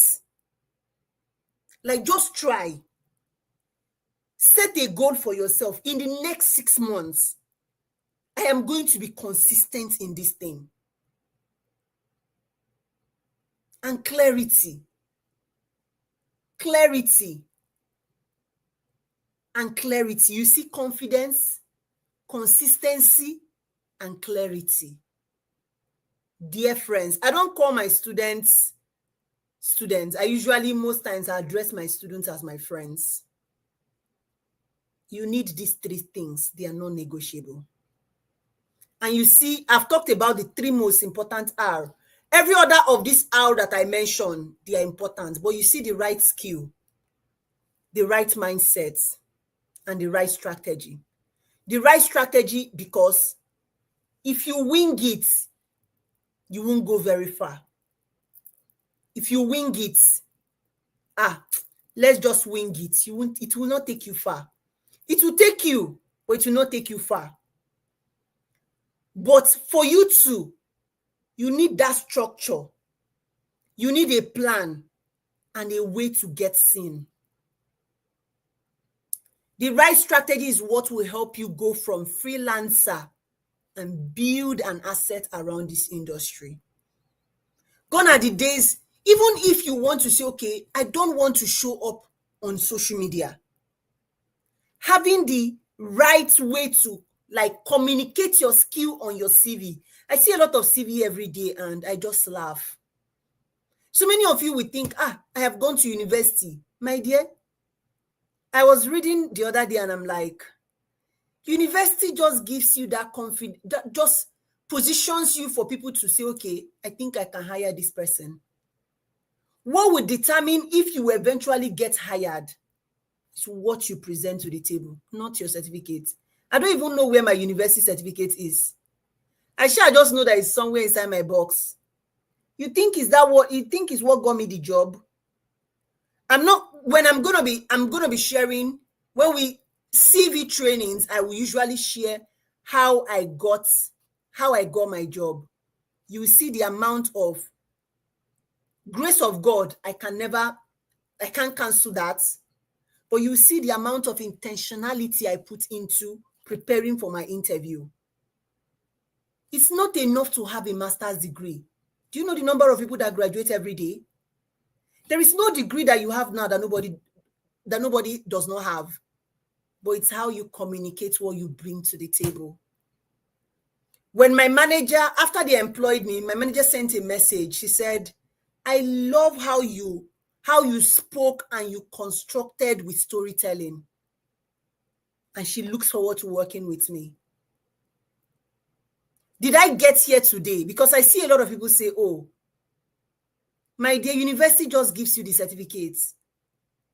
Like, just try. Set a goal for yourself. In the next 6 months, I am going to be consistent in this thing. And clarity. Clarity. And clarity. You see confidence, consistency, and clarity. Dear friends, I don't call my students. I usually, most times, I address my students as my friends. You need these 3 things. They are non-negotiable. And you see, I've talked about the 3 most important R. Every other of this R that I mentioned, they are important. But you see the right skill, the right mindset, and the right strategy. The right strategy, because if you wing it, you won't go very far. If you wing it, let's just wing it. It will not take you far. It will take you, but it will not take you far. But for you to, you need that structure. You need a plan and a way to get seen. The right strategy is what will help you go from freelancer and build an asset around this industry. Gone are the days, even if you want to say, okay, I don't want to show up on social media. Having the right way to communicate your skill on your CV. I see a lot of CV every day and I just laugh. So many of you will think, I have gone to university. My dear, I was reading the other day and I'm like, university just gives you that confidence, that just positions you for people to say, okay, I think I can hire this person. What would determine if you eventually get hired is what you present to the table, not your certificate. I don't even know where my university certificate is. I just know that it's somewhere inside my box. You think is what got me the job? I'm gonna be sharing, when we CV trainings, I will usually share how I got my job. You will see the amount of grace of God. I can't cancel that. But you see the amount of intentionality I put into preparing for my interview. It's not enough to have a master's degree. Do you know the number of people that graduate every day? There is no degree that you have now that nobody does not have. But it's how you communicate what you bring to the table. When my manager, after they employed me, my manager sent a message. She said, I love how you spoke and you constructed with storytelling. And she looks forward to working with me. Did I get here today? Because I see a lot of people say, oh, my dear, university just gives you the certificates.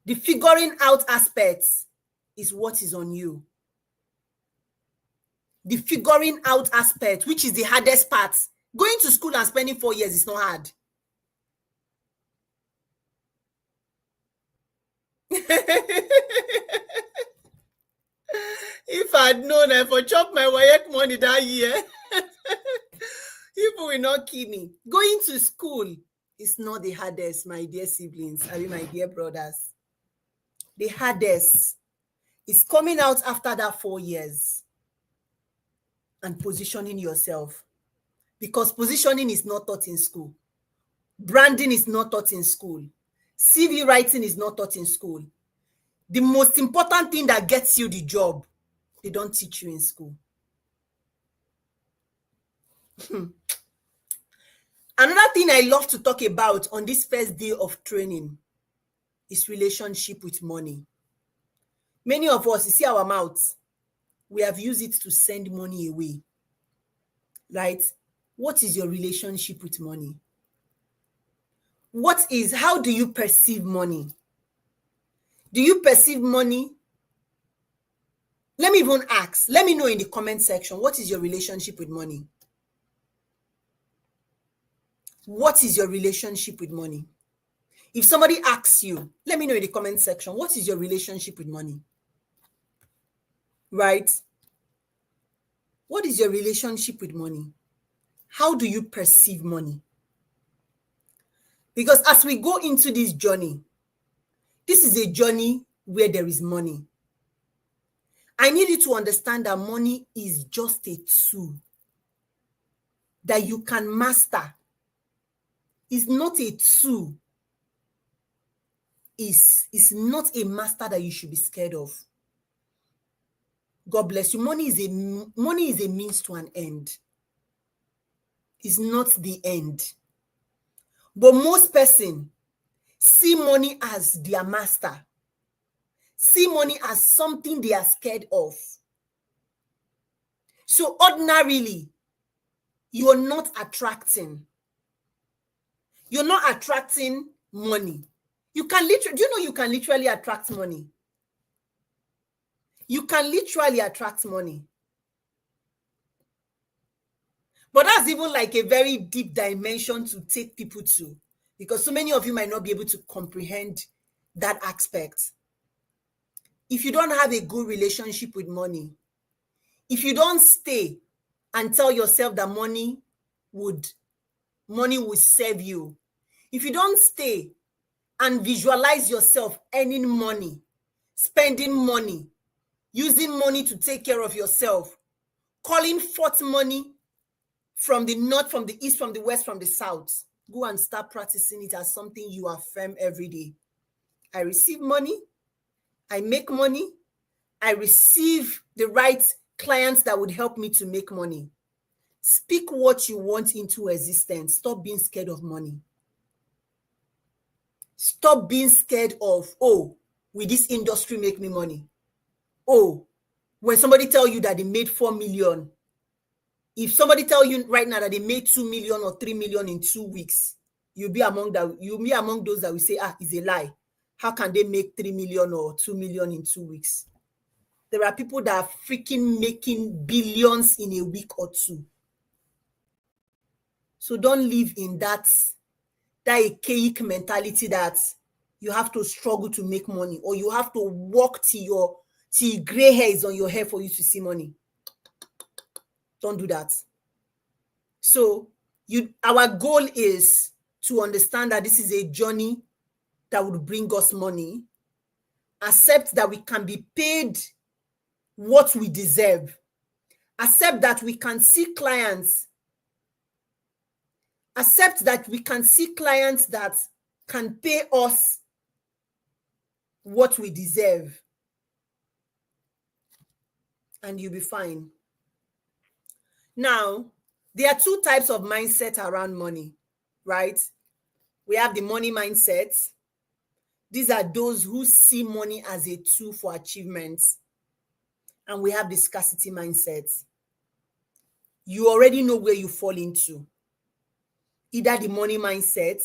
The figuring out aspects is what is on you. The figuring out aspect, which is the hardest part. Going to school and spending 4 years is not hard. If I'd known I for chop my WAEC money that year, people will not kill me. Going to school is not the hardest, my dear siblings, my dear brothers. The hardest is coming out after that 4 years and positioning yourself. Because positioning is not taught in school. Branding is not taught in school. CV writing is not taught in school. The most important thing that gets you the job, they don't teach you in school. Another thing I love to talk about on this first day of training is relationship with money. Many of us, you see our mouths, we have used it to send money away, right? What is your relationship with money? How do you perceive money? Do you perceive money? Let me even ask, let me know in the comment section, what is your relationship with money? What is your relationship with money? If somebody asks you, let me know in the comment section, what is your relationship with money? Right? What is your relationship with money? How do you perceive money? Because as we go into this journey, this is a journey where there is money. I need you to understand that money is just a tool that you can master. It's not a tool. It's not a master that you should be scared of. God bless you. Money is a means to an end. It's not the end. But most person see money as their master. See money as something they are scared of. So ordinarily, you're not attracting. You're not attracting money. You can literally, do you know you can literally attract money? You can literally attract money. But that's even like a very deep dimension to take people to, because so many of you might not be able to comprehend that aspect. If you don't have a good relationship with money, if you don't stay and tell yourself that money would serve you, if you don't stay and visualize yourself earning money, spending money, using money to take care of yourself, calling forth money from the north, from the east, from the west, from the south, go and start practicing it as something you affirm every day. I receive money, I make money, I receive the right clients that would help me to make money. Speak what you want into existence. Stop being scared of money. Stop being scared of, oh, will this industry make me money? Oh, when somebody tell you that they made 4 million, if somebody tell you right now that they made 2 million or 3 million in 2 weeks, you'll be among those that will say, it's a lie. How can they make 3 million or 2 million in 2 weeks? There are people that are freaking making billions in a week or two. So don't live in that archaic mentality that you have to struggle to make money, or you have to work till gray hair is on your hair for you to see money. Don't do that. So our goal is to understand that this is a journey that would bring us money. Accept that we can be paid what we deserve. Accept that we can see clients. Accept that we can see clients that can pay us what we deserve. And you'll be fine. Now, there are 2 types of mindset around money, right? We have the money mindset. These are those who see money as a tool for achievements. And we have the scarcity mindset. You already know where you fall into, either the money mindset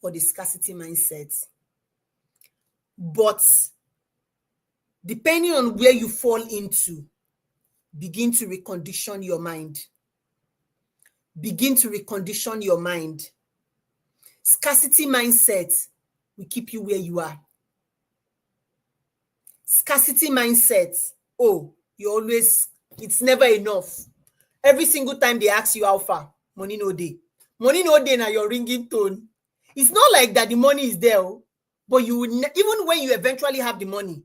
or the scarcity mindset. But depending on where you fall into, begin to recondition your mind. Begin to recondition your mind. Scarcity mindset will keep you where you are. Scarcity mindset, it's never enough. Every single time they ask you how far, money no dey. Money no dey na your ringing tone. It's not like that the money is there, but you would even when you eventually have the money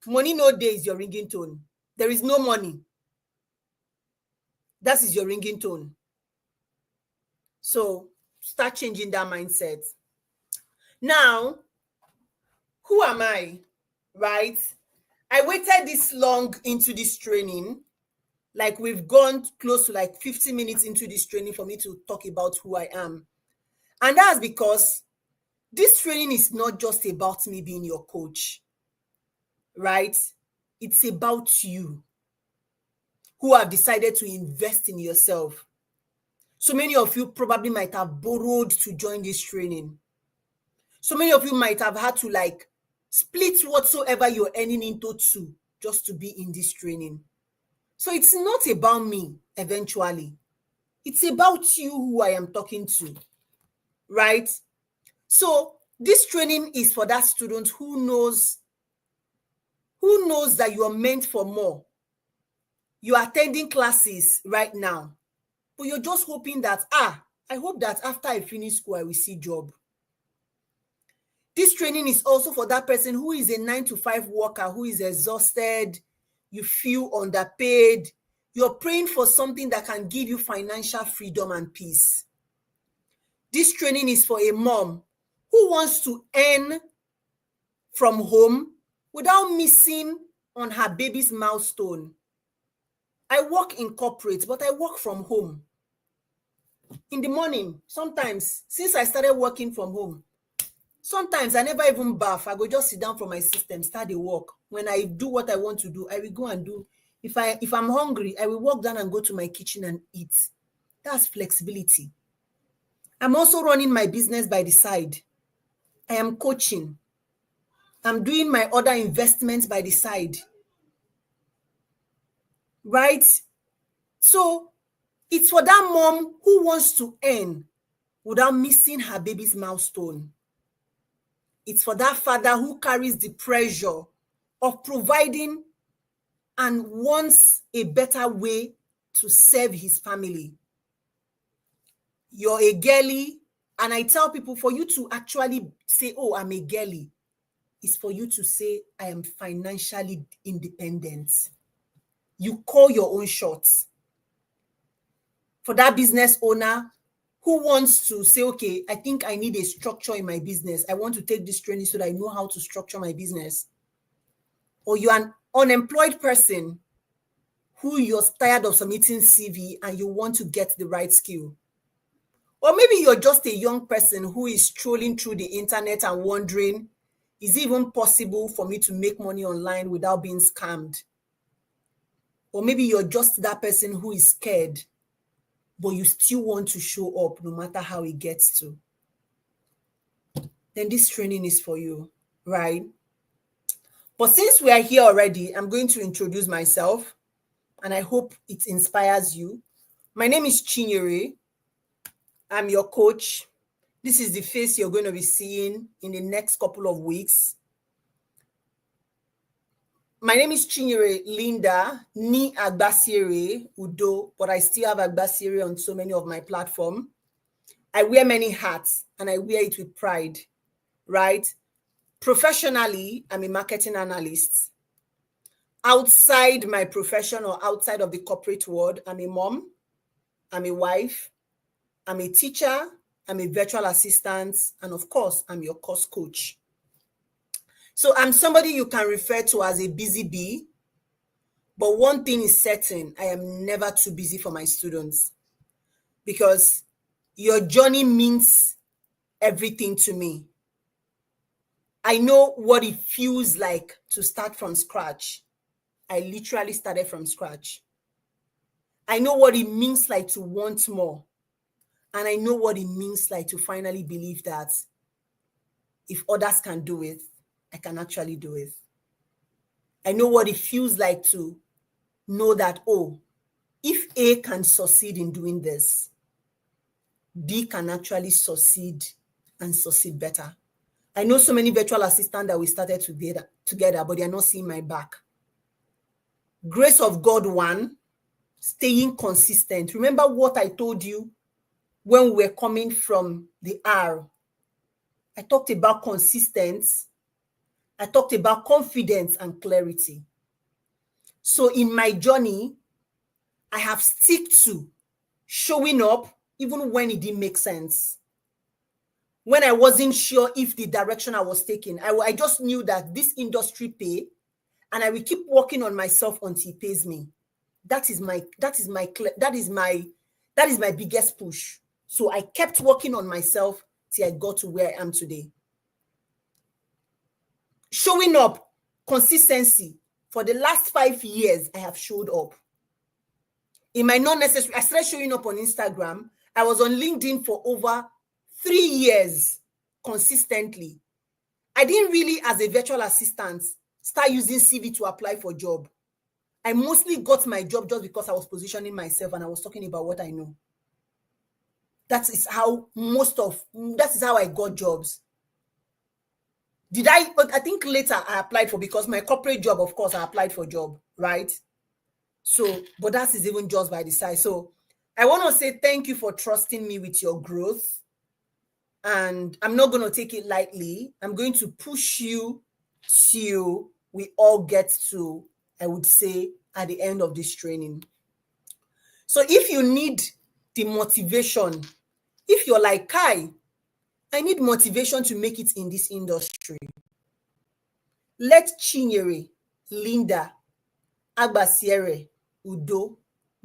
no dey is your ringing tone. There is no money. That is your ringing tone. So start changing that mindset. Now, who am I? right? I waited this long into this training. Like we've gone close to like 50 minutes into this training for me to talk about who I am. And that's because this training is not just about me being your coach, right? It's about you who have decided to invest in yourself. So many of you probably might have borrowed to join this training. So many of you might have had to like split whatsoever you're earning into two just to be in this training. So it's not about me eventually. It's about you who I am talking to, right? So this training is for that student who knows that you are meant for more. You are attending classes right now, but you're just hoping that, I hope that after I finish school, I will see a job. This training is also for that person who is a 9-to-5 worker, who is exhausted, you feel underpaid, you're praying for something that can give you financial freedom and peace. This training is for a mom who wants to earn from home without missing on her baby's milestone. I work in corporate, but I work from home. In the morning, sometimes, since I started working from home, sometimes I never even bath. I go just sit down for my system, start the work. When I do what I want to do, I will go and do. If I'm hungry, I will walk down and go to my kitchen and eat. That's flexibility. I'm also running my business by the side. I am coaching. I'm doing my other investments by the side. Right? So it's for that mom who wants to earn without missing her baby's milestone. It's for that father who carries the pressure of providing and wants a better way to serve his family. You're a girly, and I tell people, for you to actually say, oh, I'm a girly, is for you to say, I am financially independent. You call your own shots. For that business owner who wants to say, okay, I think I need a structure in my business. I want to take this training so that I know how to structure my business. Or you're an unemployed person who you're tired of submitting CV and you want to get the right skill. Or maybe you're just a young person who is strolling through the internet and wondering, is it even possible for me to make money online without being scammed? Or maybe you're just that person who is scared, but you still want to show up no matter how it gets to. Then this training is for you, right? But since we are here already, I'm going to introduce myself, and I hope it inspires you. My name is Chinyere. I'm your coach. This is the face you're going to be seeing in the next couple of weeks. My name is Chinyere Linda Ni Agbasire Udo, but I still have Agbasire on so many of my platforms. I wear many hats and I wear it with pride, right? Professionally, I'm a marketing analyst. Outside my profession or outside of the corporate world, I'm a mom, I'm a wife, I'm a teacher, I'm a virtual assistant, and of course, I'm your course coach. So I'm somebody you can refer to as a busy bee, but one thing is certain, I am never too busy for my students because your journey means everything to me. I know what it feels like to start from scratch. I literally started from scratch. I know what it means like to want more. And I know what it means like to finally believe that if others can do it, I can actually do it. I know what it feels like to know that, oh, if A can succeed in doing this, B can actually succeed and succeed better. I know so many virtual assistants that we started together, but they are not seeing my back. Grace of God, one, staying consistent. Remember what I told you when we were coming from the R. I talked about consistency. I talked about confidence and clarity. So in my journey, I have stick to showing up even when it didn't make sense. when I wasn't sure if the direction I was taking. I just knew that this industry pay, and I will keep working on myself until it pays me. That is my biggest push. So I kept working on myself till I got to where I am today. Showing up, consistency. For the last 5 years, I have showed up. In my non-necessary, I started showing up on Instagram. I was on LinkedIn for over 3 years consistently. I didn't really, as a virtual assistant, start using CV to apply for job. I mostly got my job just because I was positioning myself and I was talking about what I know. That is how I got jobs. I think later I applied for, because my corporate job, of course, I applied for job, right? So, but that is even just by the side. So I want to say thank you for trusting me with your growth. And I'm not going to take it lightly. I'm going to push you till we all get to, I would say, at the end of this training. So if you need the motivation, if you're like, Kai, I need motivation to make it in this industry, let Chinyere, Linda, Agbasiere, Udo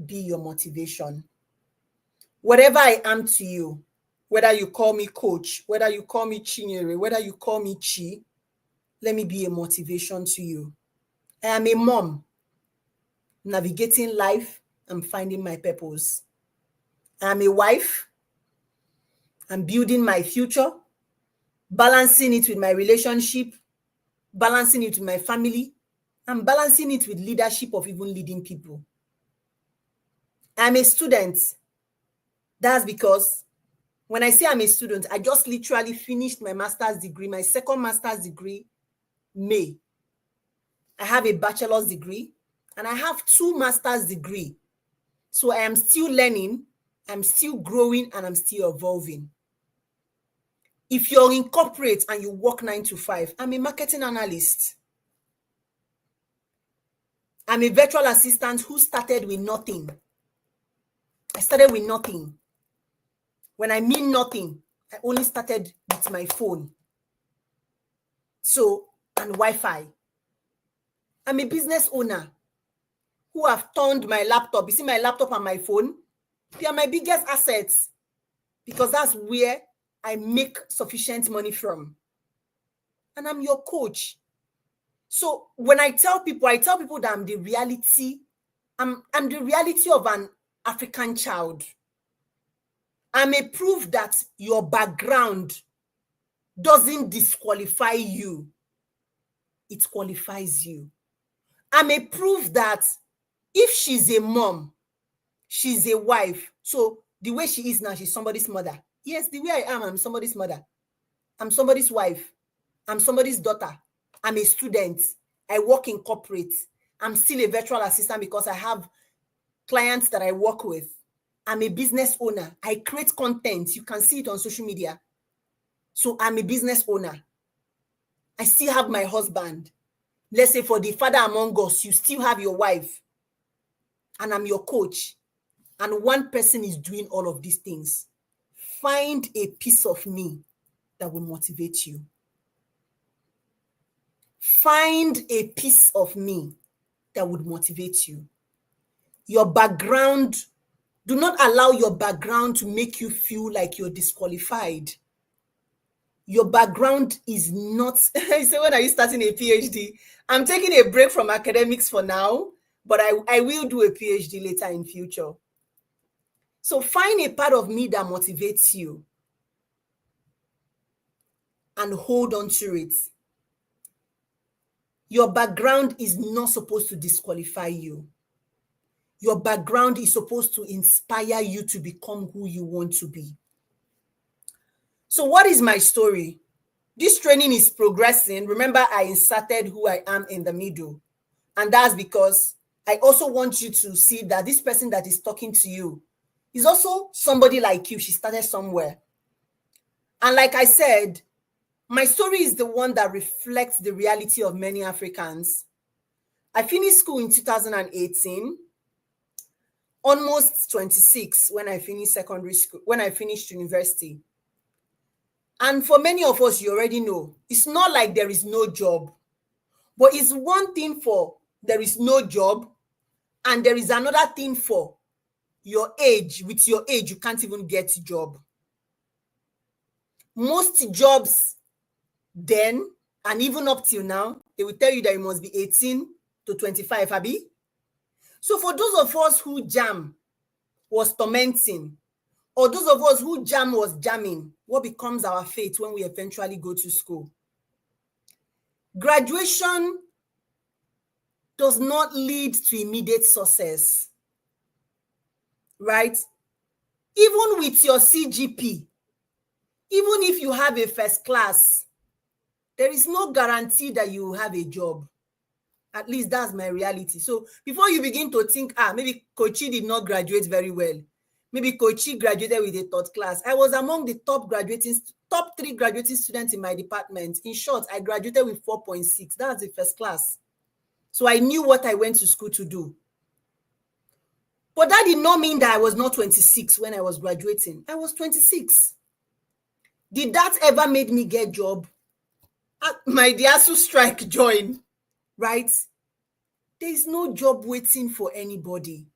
be your motivation. Whatever I am to you, whether you call me coach, whether you call me Chinyere, whether you call me Chi, let me be a motivation to you. I am a mom, navigating life and finding my purpose. I am a wife. I'm building my future, balancing it with my relationship, balancing it with my family, and balancing it with leadership of even leading people. I'm a student. That's because when I say I'm a student, I just literally finished my master's degree, my second master's degree, May. I have a bachelor's degree and I have 2 master's degrees. So I am still learning, I'm still growing, and I'm still evolving. If you're in corporate and you work 9 to 5, I'm a marketing analyst. I'm a virtual assistant who started with nothing. I started with nothing. When I mean nothing, I only started with my phone. So, and Wi-Fi. I'm a business owner who have turned my laptop. You see my laptop and my phone? They are my biggest assets because that's where I make sufficient money from. And I'm your coach. So when I tell people that I'm the reality, I'm the reality of an African child. I'm a proof that your background doesn't disqualify you. It qualifies you. I'm a proof that if she's a mom, she's a wife. So the way she is now, she's somebody's mother. Yes, the way I am, I'm somebody's mother. I'm somebody's wife. I'm somebody's daughter. I'm a student. I work in corporate. I'm still a virtual assistant because I have clients that I work with. I'm a business owner. I create content. You can see it on social media. So I'm a business owner. I still have my husband. Let's say for the father among us, you still have your wife. And I'm your coach. And one person is doing all of these things. Find a piece of me that will motivate you. Find a piece of me that would motivate you. Your background, do not allow your background to make you feel like you're disqualified. Your background is not, I say, when are you starting a PhD? I'm taking a break from academics for now, but I will do a PhD later in future. So find a part of me that motivates you and hold on to it. Your background is not supposed to disqualify you. Your background is supposed to inspire you to become who you want to be. So what is my story? This training is progressing. Remember, I inserted who I am in the middle. And that's because I also want you to see that this person that is talking to you is also somebody like you. She started somewhere. And like I said, my story is the one that reflects the reality of many Africans. I finished school in 2018, almost 26 when I finished secondary school, when I finished university. And for many of us, you already know, it's not like there is no job, but it's one thing for there is no job, and there is another thing for your age. With your age, you can't even get a job. Most jobs then, and even up till now, they will tell you that you must be 18 to 25, Abi. So for those of us who jam was tormenting, or those of us who jam was jamming, what becomes our fate when we eventually go to school? Graduation does not lead to immediate success, right? Even with your CGP, even if you have a first class, there is no guarantee that you will have a job. At least that's my reality. So before you begin to think, maybe Kochi did not graduate very well. Maybe Kochi graduated with a third class. I was among the top 3 graduating students in my department. In short, I graduated with 4.6. That's the first class. So I knew what I went to school to do. But that did not mean that I was not 26 when I was graduating. I was 26. Did that ever make me get a job? My Diasu strike join, right? There is no job waiting for anybody.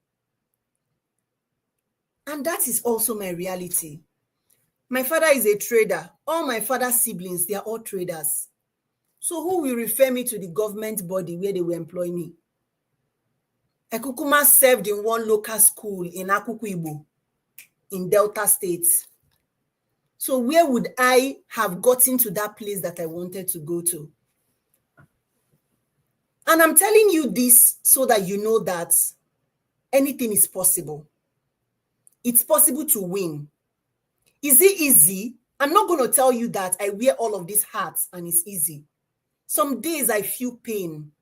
And that is also my reality. My father is a trader. All my father's siblings, they are all traders. So who will refer me to the government body where they will employ me? I kukuma served in one local school in Akuku in Delta State. So where would I have gotten to that place that I wanted to go to? And I'm telling you this so that you know that anything is possible. It's possible to win. Is it easy? I'm not going to tell you that I wear all of these hats and it's easy. Some days I feel pain.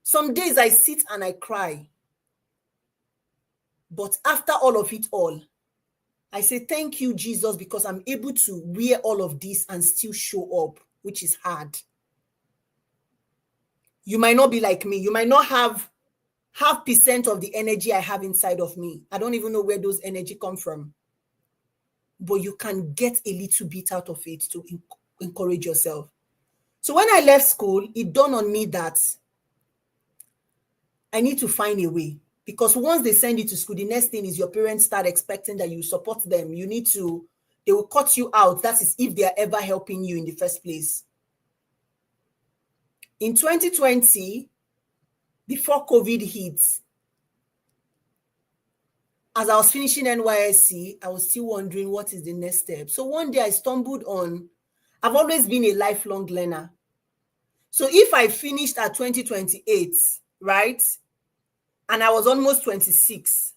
Some days I sit and I cry. But after all of it all, I say, thank you, Jesus, because I'm able to wear all of this and still show up, which is hard. You might not be like me. You might not have 0.5% of the energy I have inside of me. I don't even know where those energy come from. But you can get a little bit out of it to encourage yourself. So when I left school, it dawned on me that I need to find a way. Because once they send you to school, the next thing is your parents start expecting that you support them. They will cut you out. That is if they are ever helping you in the first place. In 2020, before COVID hit, as I was finishing NYSC, I was still wondering what is the next step. So one day I stumbled on, I've always been a lifelong learner. So if I finished at 2028, right? And I was almost 26.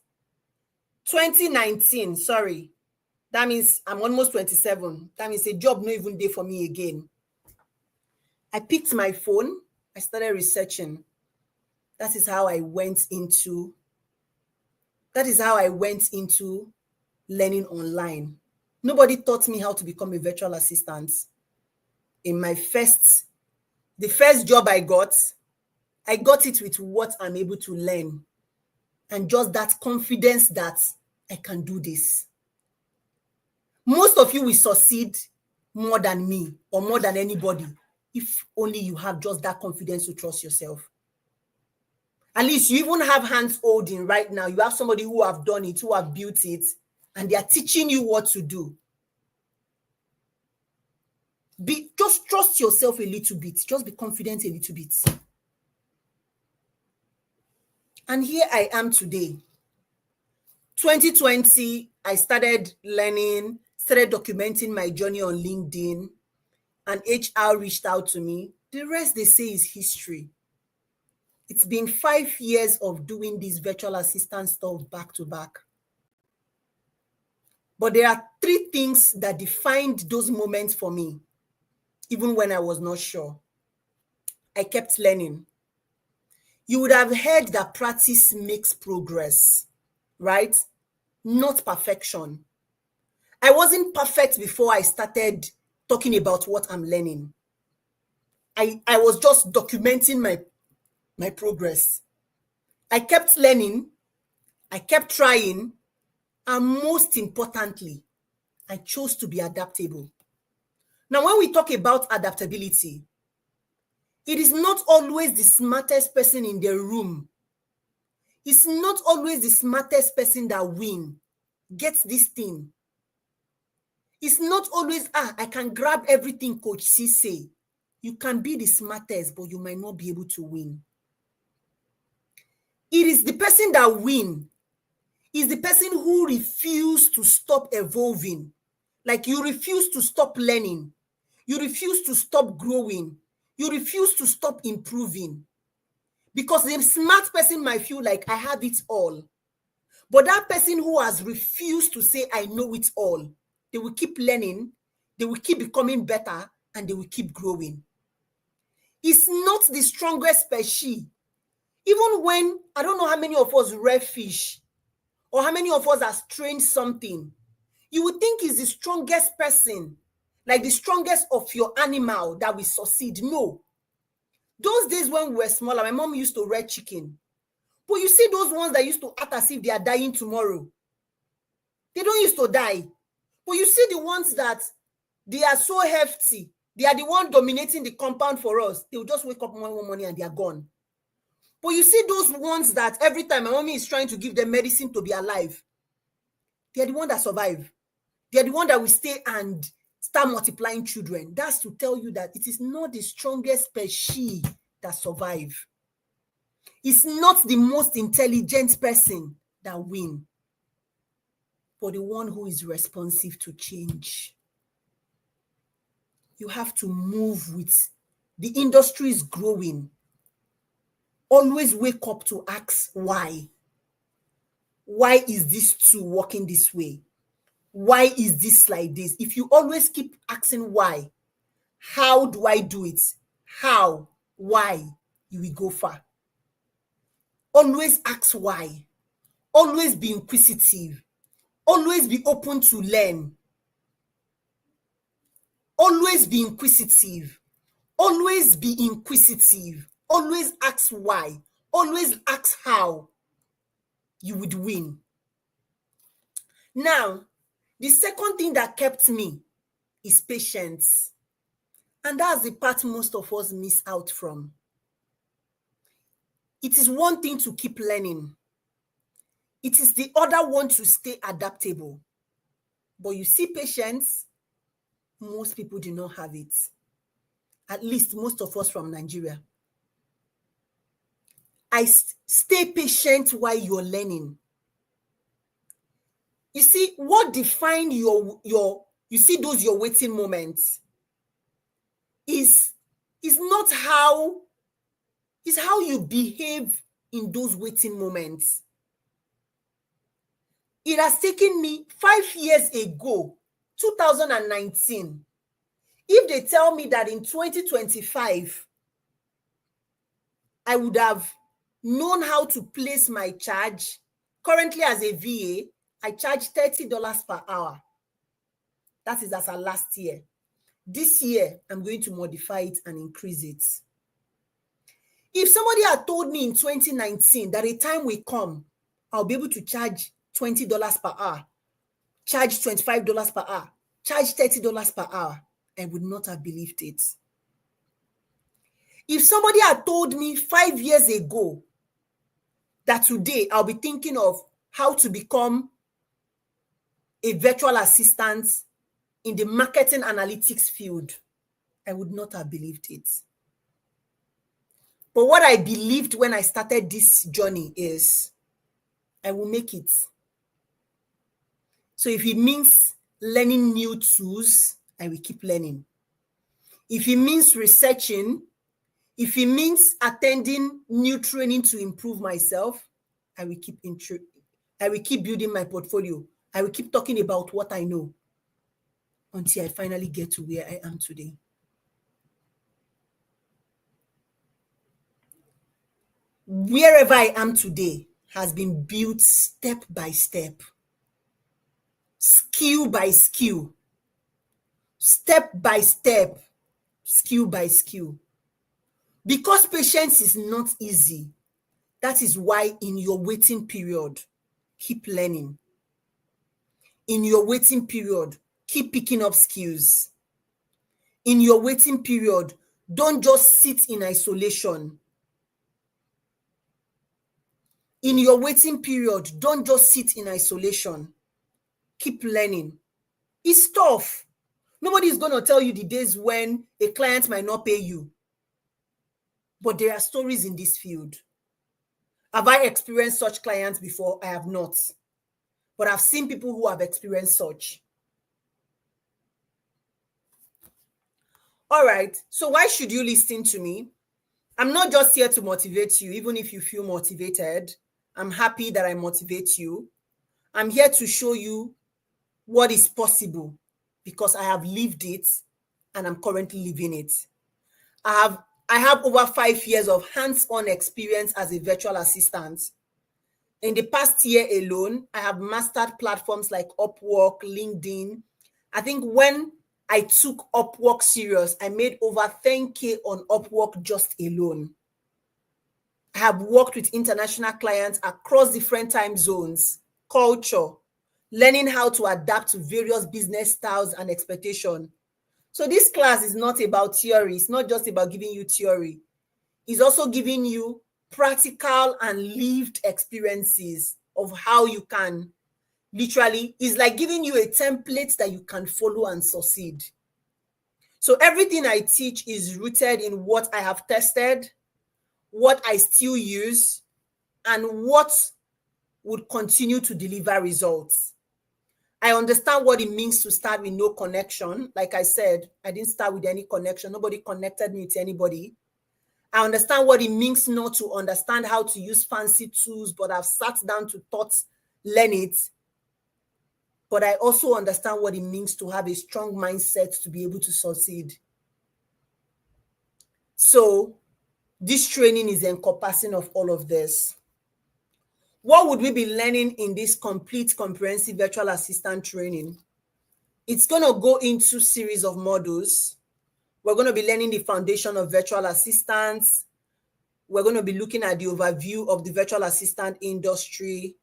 2019, sorry. That means I'm almost 27. That means a job not even there for me again. I picked my phone. I started researching. That is how I went into learning online. Nobody taught me how to become a virtual assistant. In the first job I got it with what I'm able to learn. And just that confidence that I can do this. Most of you will succeed more than me or more than anybody if only you have just that confidence to trust yourself. At least you even have hands holding right now. You have somebody who have done it, who have built it, and they are teaching you what to do. Just trust yourself a little bit. Just be confident a little bit. And here I am today. 2020, I started learning, started documenting my journey on LinkedIn, and HR reached out to me. The rest, they say, is history. It's been 5 years of doing this virtual assistant stuff back to back. But there are 3 things that defined those moments for me, even when I was not sure. I kept learning. You would have heard that practice makes progress, right? Not perfection. I wasn't perfect before I started talking about what I'm learning. I was just documenting my progress. I kept learning, I kept trying, and most importantly, I chose to be adaptable. Now, when we talk about adaptability, it is not always the smartest person in the room. It's not always the smartest person that wins. Get this thing. It's not always, I can grab everything Coach C say. You can be the smartest, but you might not be able to win. It is the person that wins. Is the person who refuses to stop evolving. Like you refuse to stop learning. You refuse to stop growing. You refuse to stop improving. Because the smart person might feel like I have it all. But that person who has refused to say I know it all, they will keep learning, they will keep becoming better, and they will keep growing. It's not the strongest species. Even when, I don't know how many of us rear fish, or how many of us have trained something, you would think it's the strongest person, like the strongest of your animal that will succeed. No. Those days when we were smaller, my mom used to rear chicken. But you see those ones that used to act as if they are dying tomorrow. They don't used to die. But you see the ones that they are so hefty, they are the one dominating the compound for us. They will just wake up one morning and they are gone. But you see those ones that every time my mommy is trying to give them medicine to be alive, they are the one that survive. They are the one that will stay and start multiplying children. That's to tell you that it is not the strongest species that survive. It's not the most intelligent person that win, but the one who is responsive to change. You have to move with the industry is growing. Always wake up to ask why. Why is this tool working this way? Why is this like this? If you always keep asking why, how do I do it? How? Why? You will go far. Always ask why. Always be inquisitive. Always be open to learn. Always be inquisitive. Always be inquisitive. Always ask why. Always ask how. You would win. Now, the second thing that kept me is patience. And that's the part most of us miss out from. It is one thing to keep learning. It is the other one to stay adaptable. But you see, patience, most people do not have it. At least most of us from Nigeria. Stay patient while you're learning. You see, what defines your you see those your waiting moments is not how, is how you behave in those waiting moments. It has taken me 5 years ago, 2019. If they tell me that in 2025, I would have known how to place my charge, currently as a VA, I charge $30 per hour. That is as of last year. This year, I'm going to modify it and increase it. If somebody had told me in 2019 that a time will come, I'll be able to charge $20 per hour, charge $25 per hour, charge $30 per hour, I would not have believed it. If somebody had told me 5 years ago that today I'll be thinking of how to become a virtual assistant in the marketing analytics field, I would not have believed it. But what I believed when I started this journey is I will make it. So if it means learning new tools, I will keep learning. If it means researching, if it means attending new training to improve myself, I will keep building my portfolio. I will keep talking about what I know until I finally get to where I am today. Wherever I am today has been built step by step, skill by skill, step by step, skill by skill. Because patience is not easy, that is why in your waiting period, keep learning. In your waiting period, keep picking up skills. In your waiting period, don't just sit in isolation. In your waiting period, don't just sit in isolation. Keep learning. It's tough. Nobody is going to tell you the days when a client might not pay you. But there are stories in this field. Have I experienced such clients before? I have not. But I've seen people who have experienced such. All right. So why should you listen to me? I'm not just here to motivate you, even if you feel motivated. I'm happy that I motivate you. I'm here to show you what is possible because I have lived it and I'm currently living it. I have over 5 years of hands-on experience as a virtual assistant. In the past year alone, I have mastered platforms like Upwork, LinkedIn. I think when I took Upwork serious, I made over 10K on Upwork just alone. I have worked with international clients across different time zones, culture, learning how to adapt to various business styles and expectations. So this class is not about theory. It's not just about giving you theory. It's also giving you practical and lived experiences of how you can literally, it's like giving you a template that you can follow and succeed. So everything I teach is rooted in what I have tested, what I still use, and what would continue to deliver results. I understand what it means to start with no connection. Like I said, I didn't start with any connection. Nobody connected me to anybody. I understand what it means not to understand how to use fancy tools, but I've sat down to learn it. But I also understand what it means to have a strong mindset to be able to succeed. So this training is encompassing of all of this. What would we be learning in this complete comprehensive virtual assistant training? It's going to go into series of modules. We're going to be learning the foundation of virtual assistants. We're going to be looking at the overview of the virtual assistant industry,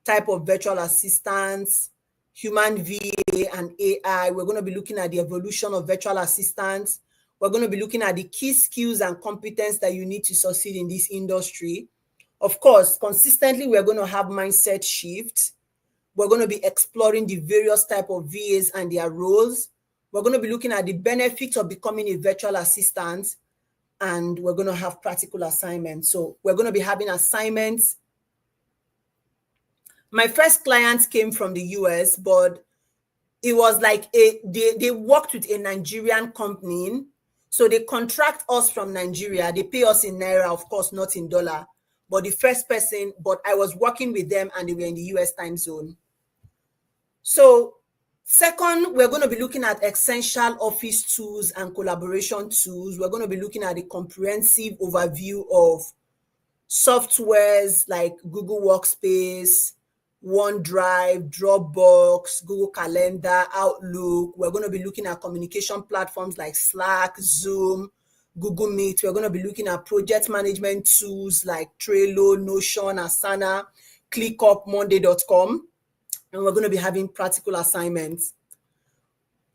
type of virtual assistants, human VA and AI. We're going to be looking at the evolution of virtual assistants. We're going to be looking at the key skills and competence that you need to succeed in this industry. Of course, consistently, we're going to have mindset shifts. We're going to be exploring the various type of VAs and their roles. We're going to be looking at the benefits of becoming a virtual assistant, and we're going to have practical assignments. So we're going to be having assignments. My first client came from the US, but it was like they worked with a Nigerian company. So they contract us from Nigeria. They pay us in Naira, of course, not in dollar. But the first person, but I was working with them and they were in the US time zone. So second, we're going to be looking at essential office tools and collaboration tools. We're going to be looking at a comprehensive overview of softwares like Google Workspace, OneDrive, Dropbox, Google Calendar, Outlook. We're going to be looking at communication platforms like Slack, Zoom, Google Meet. We're going to be looking at project management tools like Trello, Notion, Asana, ClickUp, Monday.com. And we're going to be having practical assignments.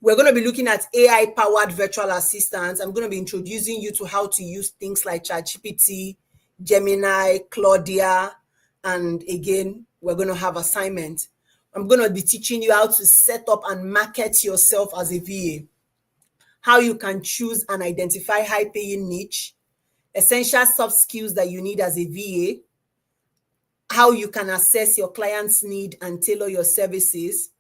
We're going to be looking at AI-powered virtual assistants. I'm going to be introducing you to how to use things like ChatGPT, Gemini, Claudia, and again, we're going to have assignments. I'm going to be teaching you how to set up and market yourself as a VA, how you can choose and identify high-paying niche, essential soft skills that you need as a VA, how you can assess your client's need and tailor your services,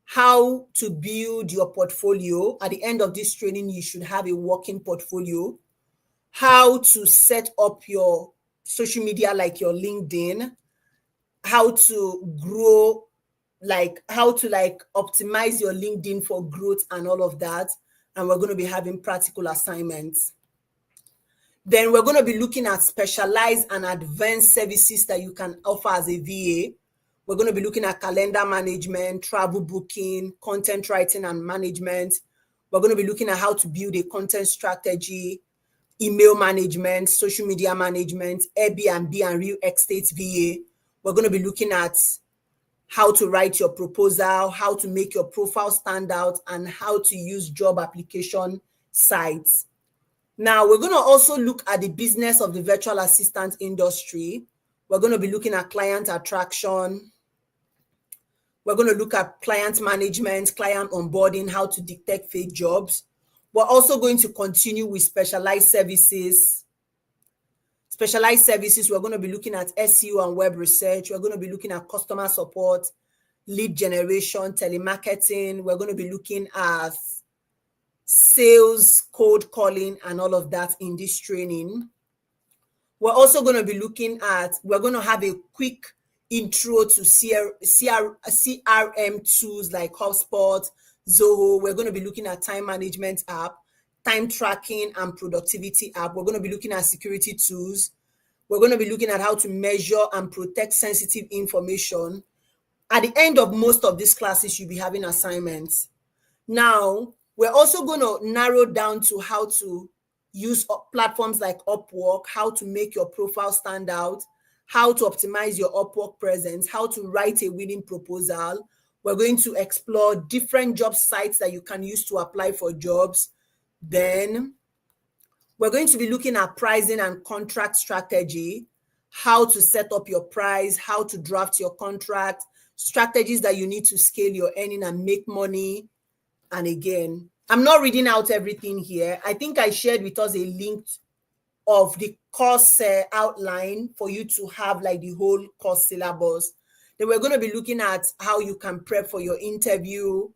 how to build your portfolio. At the end of this training, you should have a working portfolio, how to set up your social media like your LinkedIn, how to grow, how to optimize your LinkedIn for growth and all of that. And we're going to be having practical assignments. Then we're going to be looking at specialized and advanced services that you can offer as a VA. We're going to be looking at calendar management, travel booking, content writing and management. We're going to be looking at how to build a content strategy, email management, social media management, Airbnb and real estate VA. We're going to be looking at how to write your proposal, how to make your profile stand out, and how to use job application sites. Now, we're going to also look at the business of the virtual assistant industry. We're going to be looking at client attraction. We're going to look at client management, client onboarding, how to detect fake jobs. We're also going to continue with specialized services. We're going to be looking at SEO and web research. We're going to be looking at customer support, lead generation, telemarketing. We're going to be looking at sales, cold calling, and all of that in this training. We're also going to be looking at, we're going to have a quick intro to CRM tools like HubSpot, Zoho. We're going to be looking at time management app, time tracking and productivity app. We're going to be looking at security tools. We're going to be looking at how to measure and protect sensitive information. At the end of most of these classes, you'll be having assignments. Now, we're also going to narrow down to how to use platforms like Upwork, how to make your profile stand out, how to optimize your Upwork presence, how to write a winning proposal. We're going to explore different job sites that you can use to apply for jobs. Then we're going to be looking at pricing and contract strategy, how to set up your price, how to draft your contract, strategies that you need to scale your earning and make money. And again, I'm not reading out everything here. I think I shared with us a link of the course outline for you to have like the whole course syllabus. Then we're going to be looking at how you can prep for your interview,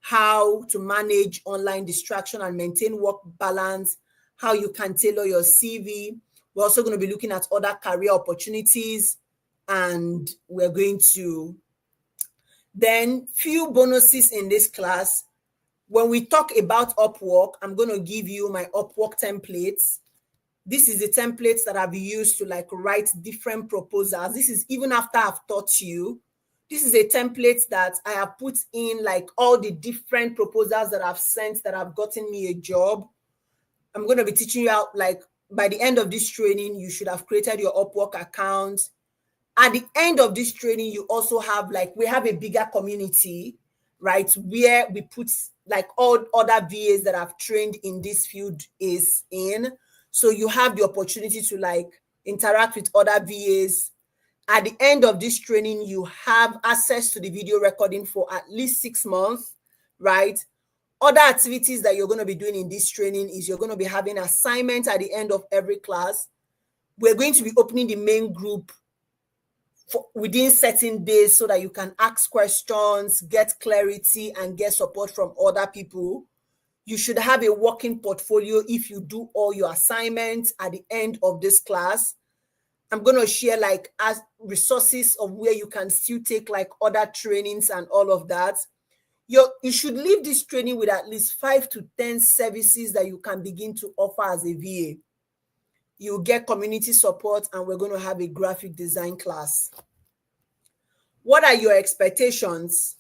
how to manage online distraction and maintain work balance, how you can tailor your CV. We're also going to be looking at other career opportunities, and we're going to then few bonuses in this class. When we talk about Upwork, I'm going to give you my Upwork templates. This is the templates that I've used to like write different proposals. This is even after I've taught you. This is a template that I have put in like all the different proposals that I've sent that have gotten me a job. I'm going to be teaching you out, like by the end of this training, you should have created your Upwork account. At the end of this training, you also have like, we have a bigger community, right? Where we put like all other VAs that I've trained in this field is in. So you have the opportunity to like interact with other VAs. At the end of this training, you have access to the video recording for at least 6 months, right? Other activities that you're going to be doing in this training is you're going to be having assignments at the end of every class. We're going to be opening the main group within certain days so that you can ask questions, get clarity, and get support from other people. You should have a working portfolio if you do all your assignments at the end of this class. I'm going to share like as resources of where you can still take like other trainings and all of that. You should leave this training with at least 5 to 10 services that you can begin to offer as a VA. You'll get community support, and we're going to have a graphic design class. What are your expectations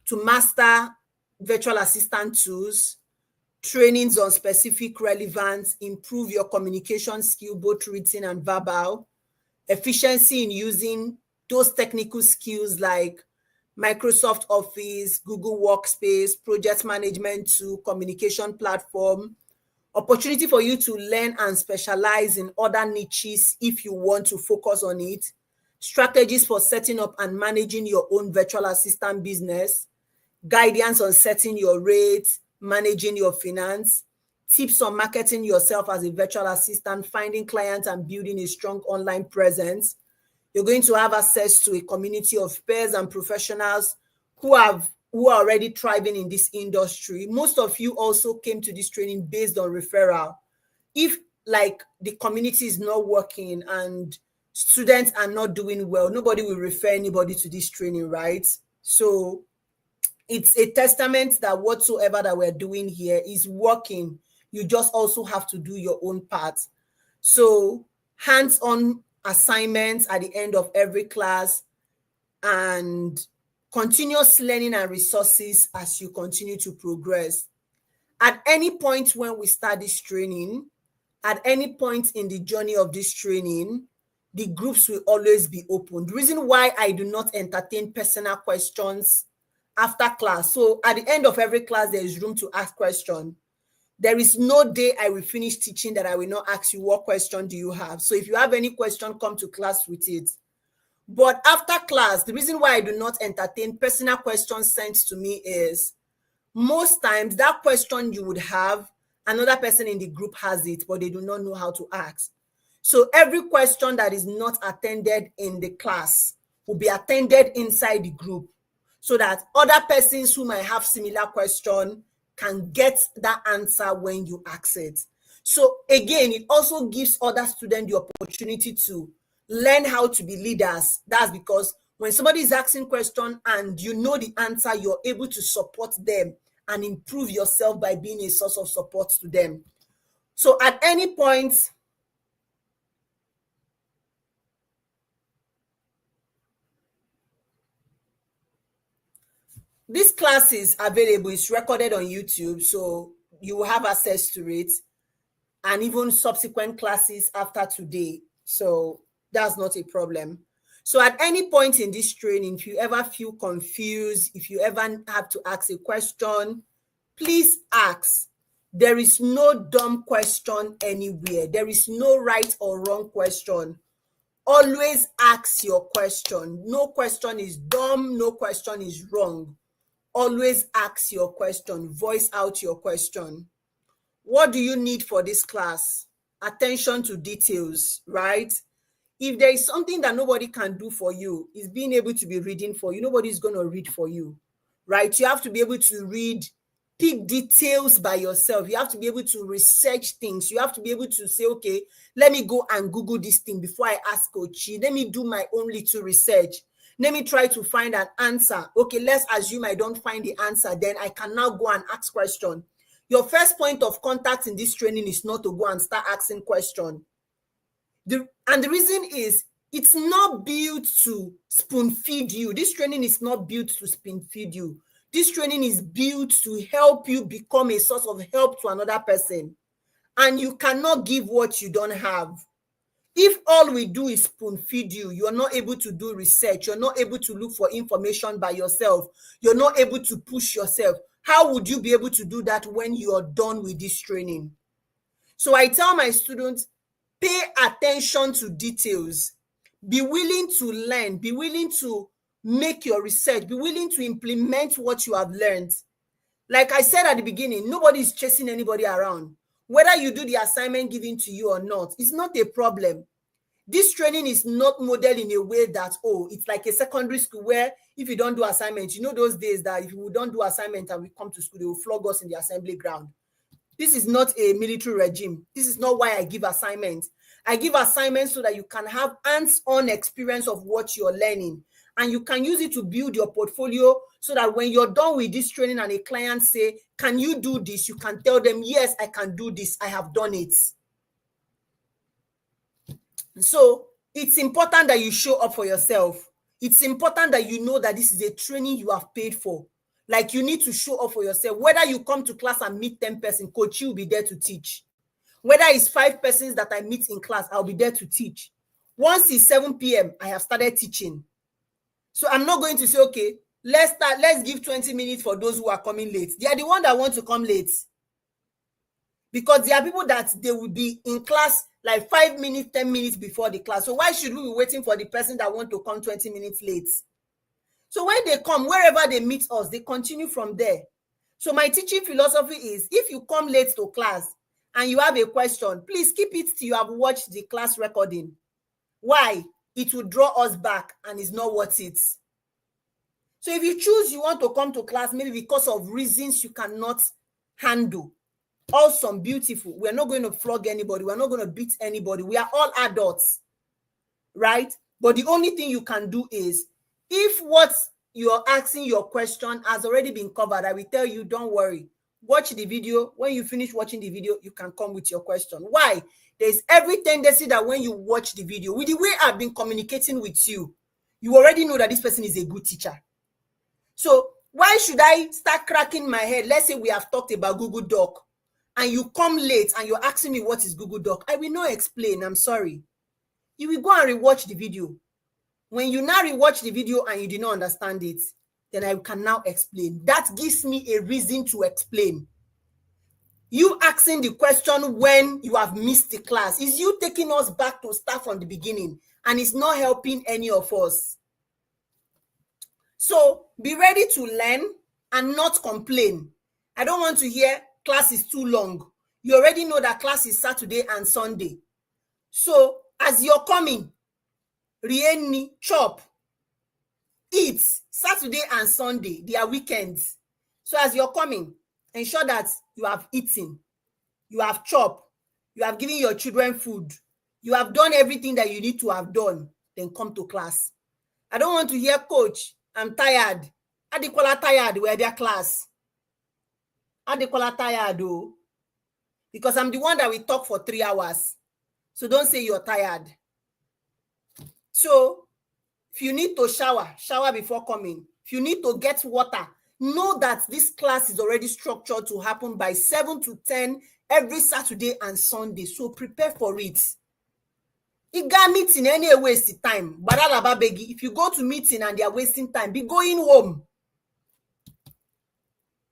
to master virtual assistant tools, trainings on specific relevance, improve your communication skill, both written and verbal, efficiency in using those technical skills like Microsoft Office, Google Workspace, project management tool, communication platform, opportunity for you to learn and specialize in other niches if you want to focus on it, strategies for setting up and managing your own virtual assistant business, guidance on setting your rates, managing your finance, tips on marketing yourself as a virtual assistant, finding clients and building a strong online presence. You're going to have access to a community of peers and professionals who are already thriving in this industry. Most of you also came to this training based on referral. If like the community is not working and students are not doing well, nobody will refer anybody to this training, right? So it's a testament that whatsoever that we're doing here is working. You just also have to do your own part. So hands-on assignments at the end of every class, and continuous learning and resources as you continue to progress. At any point when we start this training, at any point in the journey of this training, the groups will always be open. The reason why I do not entertain personal questions after class. So at the end of every class, there is room to ask questions. There is no day I will finish teaching that I will not ask you, what question do you have? So if you have any question, come to class with it. But after class, the reason why I do not entertain personal questions sent to me is most times that question you would have, another person in the group has it, but they do not know how to ask. So every question that is not attended in the class will be attended inside the group, so that other persons who might have similar question can get that answer when you ask it. So again, it also gives other students the opportunity to learn how to be leaders. That's because when somebody is asking question and you know the answer, you're able to support them and improve yourself by being a source of support to them. So at any point, this class is available, it's recorded on YouTube, so you will have access to it, and even subsequent classes after today. So that's not a problem. So at any point in this training, if you ever feel confused, if you ever have to ask a question, please ask. There is no dumb question anywhere. There is no right or wrong question. Always ask your question. No question is dumb, no question is wrong. Always ask your question. Voice out your question. What do you need for this class? Attention to details, right? If there is something that nobody can do for you, is being able to be reading for you. Nobody's going to read for you, right? You have to be able to read, pick details by yourself. You have to be able to research things. You have to be able to say, okay, let me go and Google this thing before I ask Coach. Let me do my own little research. Let me try to find an answer. Okay, let's assume I don't find the answer. Then I can now go and ask question. Your first point of contact in this training is not to go and start asking question. And the reason is, it's not built to spoon feed you. This training is not built to spoon feed you. This training is built to help you become a source of help to another person. And you cannot give what you don't have. If all we do is spoon feed you, you're not able to do research. You're not able to look for information by yourself. You're not able to push yourself. How would you be able to do that when you're done with this training? So I tell my students, pay attention to details. Be willing to learn. Be willing to make your research. Be willing to implement what you have learned. Like I said at the beginning, nobody is chasing anybody around. Whether you do the assignment given to you or not, it's not a problem. This training is not modeled in a way that, oh, it's like a secondary school where if you don't do assignments, you know those days that if we don't do assignment and we come to school, they will flog us in the assembly ground. This is not a military regime. This is not why I give assignments. I give assignments so that you can have hands-on experience of what you're learning. And you can use it to build your portfolio so that when you're done with this training and a client say, can you do this? You can tell them, yes, I can do this. I have done it. So it's important that you show up for yourself. It's important that you know that this is a training you have paid for. Like, you need to show up for yourself. Whether you come to class and meet 10 persons, coach, you'll be there to teach. Whether it's 5 persons that I meet in class, I'll be there to teach. Once it's 7 p.m., I have started teaching. So I'm not going to say, okay, let's give 20 minutes for those who are coming late. They are the ones that want to come late. Because there are people that they will be in class like 5 minutes, 10 minutes before the class. So why should we be waiting for the person that want to come 20 minutes late? So when they come, wherever they meet us, they continue from there. So my teaching philosophy is, if you come late to class and you have a question, please keep it till you have watched the class recording. Why? It will draw us back and it's not worth it. So if you choose you want to come to class, maybe because of reasons you cannot handle, awesome, beautiful. We're not going to flog anybody. We're not going to beat anybody. We are all adults, right? But the only thing you can do is, if what you're asking your question has already been covered, I will tell you, don't worry. Watch the video. When you finish watching the video, you can come with your question. Why? There's every tendency that when you watch the video, with the way I've been communicating with you, you already know that this person is a good teacher. So why should I start cracking my head? Let's say we have talked about Google Doc and you come late and you're asking me what is Google Doc. I will not explain. I'm sorry. You will go and rewatch the video. When you now rewatch the video and you did not understand it, then I can now explain. That gives me a reason to explain. You asking the question when you have missed the class is you taking us back to start from the beginning, and it's not helping any of us. So be ready to learn and not complain. I don't want to hear class is too long. You already know that class is Saturday and Sunday. So as you're coming, rieni, chop, eat. Saturday and Sunday, they are weekends. So as you're coming, ensure that you have eaten, you have chopped, you have given your children food, you have done everything that you need to have done, then come to class. I don't want to hear, coach, I'm tired. Adekola tired, we're their class. Adekola tired, though, because I'm the one that will talk for 3 hours. So don't say you're tired. So if you need to shower before coming. If you need to get water, know that this class is already structured to happen by 7 to 10 every Saturday and Sunday. So prepare for it. You got meeting any waste time. If you go to meeting and they are wasting time, be going home.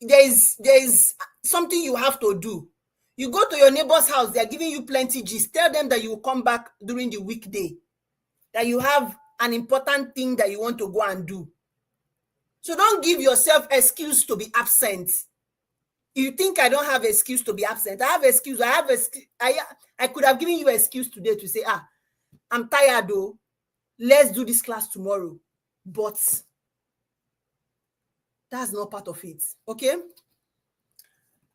There is something you have to do. You go to your neighbor's house, they are giving you plenty gist. Tell them that you will come back during the weekday, that you have an important thing that you want to go and do. So don't give yourself excuse to be absent. You think I don't have excuse to be absent? I have excuse. I could have given you excuse today to say, I'm tired though. Let's do this class tomorrow. But that's not part of it. Okay?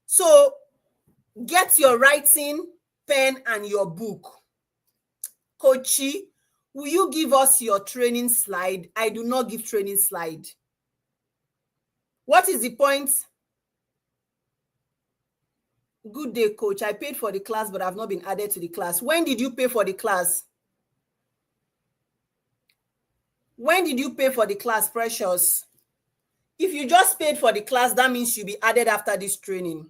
So get your writing pen and your book. Coachy, will you give us your training slide? I do not give training slide. What is the point? Good day, coach. I paid for the class, but I've not been added to the class. When did you pay for the class? When did you pay for the class, Precious? If you just paid for the class, that means you'll be added after this training.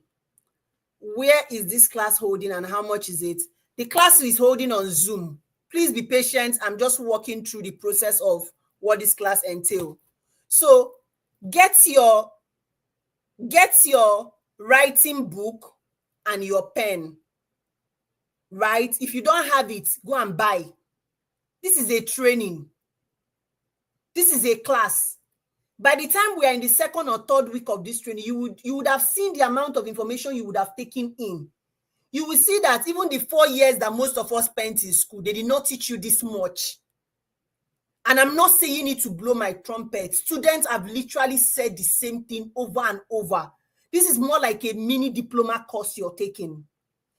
Where is this class holding and how much is it? The class is holding on Zoom. Please be patient. I'm just walking through the process of what this class entails. So get your writing book and your pen, right? If you don't have it, go and buy. This is a training. This is a class. By the time we are in the second or third week of this training, you would have seen the amount of information you would have taken in. You will see that even the 4 years that most of us spent in school, they did not teach you this much. And I'm not saying it to blow my trumpet. Students have literally said the same thing over and over. This is more like a mini diploma course you're taking,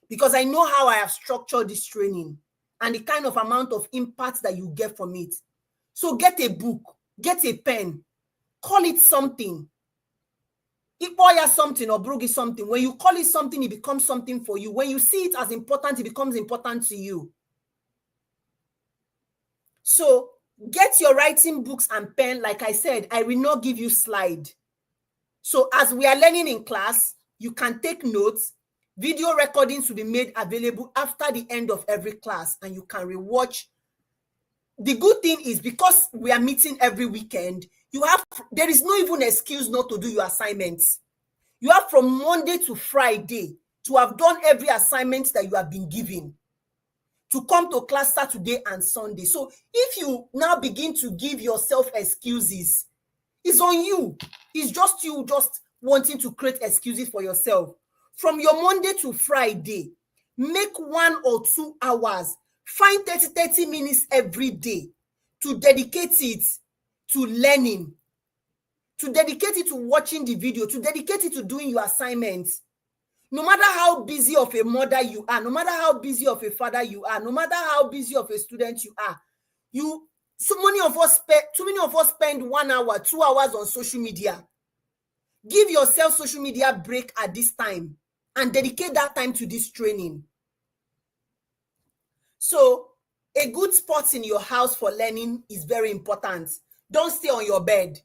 because I know how I have structured this training and the kind of amount of impact that you get from it. So get a book, get a pen, call it something. Ipoya something or Brugi something. When you call it something, it becomes something for you. When you see it as important, it becomes important to you. So get your writing books and pen. Like I said, I will not give you slide. So as we are learning in class, you can take notes. Video recordings will be made available after the end of every class, and you can rewatch. The good thing is, because we are meeting every weekend, there is no even excuse not to do your assignments. You have from Monday to Friday to have done every assignment that you have been given, to come to class Saturday and Sunday. So if you now begin to give yourself excuses, it's on you. It's just you just wanting to create excuses for yourself. From your Monday to Friday, make 1 or 2 hours. Find 30 minutes every day to dedicate it to learning, to dedicate it to watching the video, to dedicate it to doing your assignments. No matter how busy of a mother you are, no matter how busy of a father you are, no matter how busy of a student you are, too many of us spend 1 hour, 2 hours on social media. Give yourself social media break at this time and dedicate that time to this training. So a good spot in your house for learning is very important. Don't stay on your bed,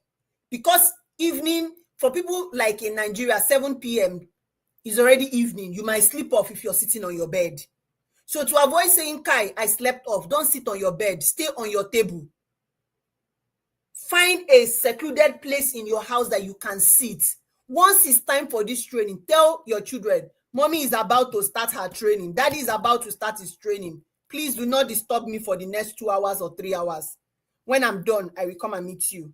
because evening, for people like in Nigeria, 7 p.m. is already evening. You might sleep off if you're sitting on your bed. So to avoid saying, Kai, I slept off, don't sit on your bed. Stay on your table. Find a secluded place in your house that you can sit. Once it's time for this training, tell your children, Mommy is about to start her training. Daddy is about to start his training. Please do not disturb me for the next 2 hours or 3 hours. When I'm done, I will come and meet you.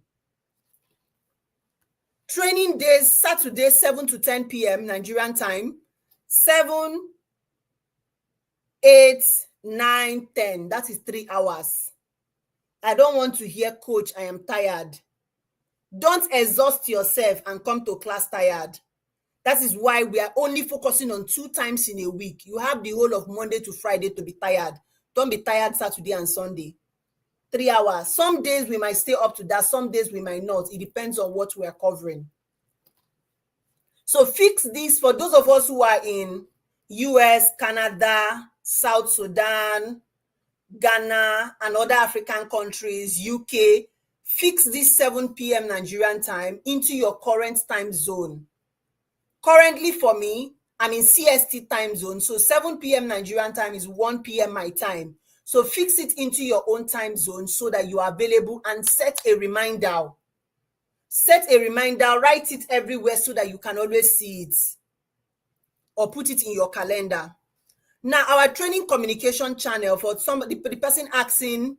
Training days, Saturday, 7 to 10 p.m. Nigerian time. 7, 8, 9, 10. That is 3 hours. I don't want to hear, coach, I am tired. Don't exhaust yourself and come to class tired. That is why we are only focusing on 2 times in a week. You have the whole of Monday to Friday to be tired. Don't be tired Saturday and Sunday. 3 hours. Some days we might stay up to that. Some days we might not. It depends on what we are covering. So fix this for those of us who are in US, Canada, South Sudan, Ghana, and other African countries, UK. Fix this 7 p.m. Nigerian time into your current time zone. Currently for me, I'm in CST time zone. So 7 p.m. Nigerian time is 1 p.m. my time. So fix it into your own time zone so that you are available, and set a reminder. Set a reminder, write it everywhere so that you can always see it, or put it in your calendar. Now, our training communication channel, for somebody, the person asking,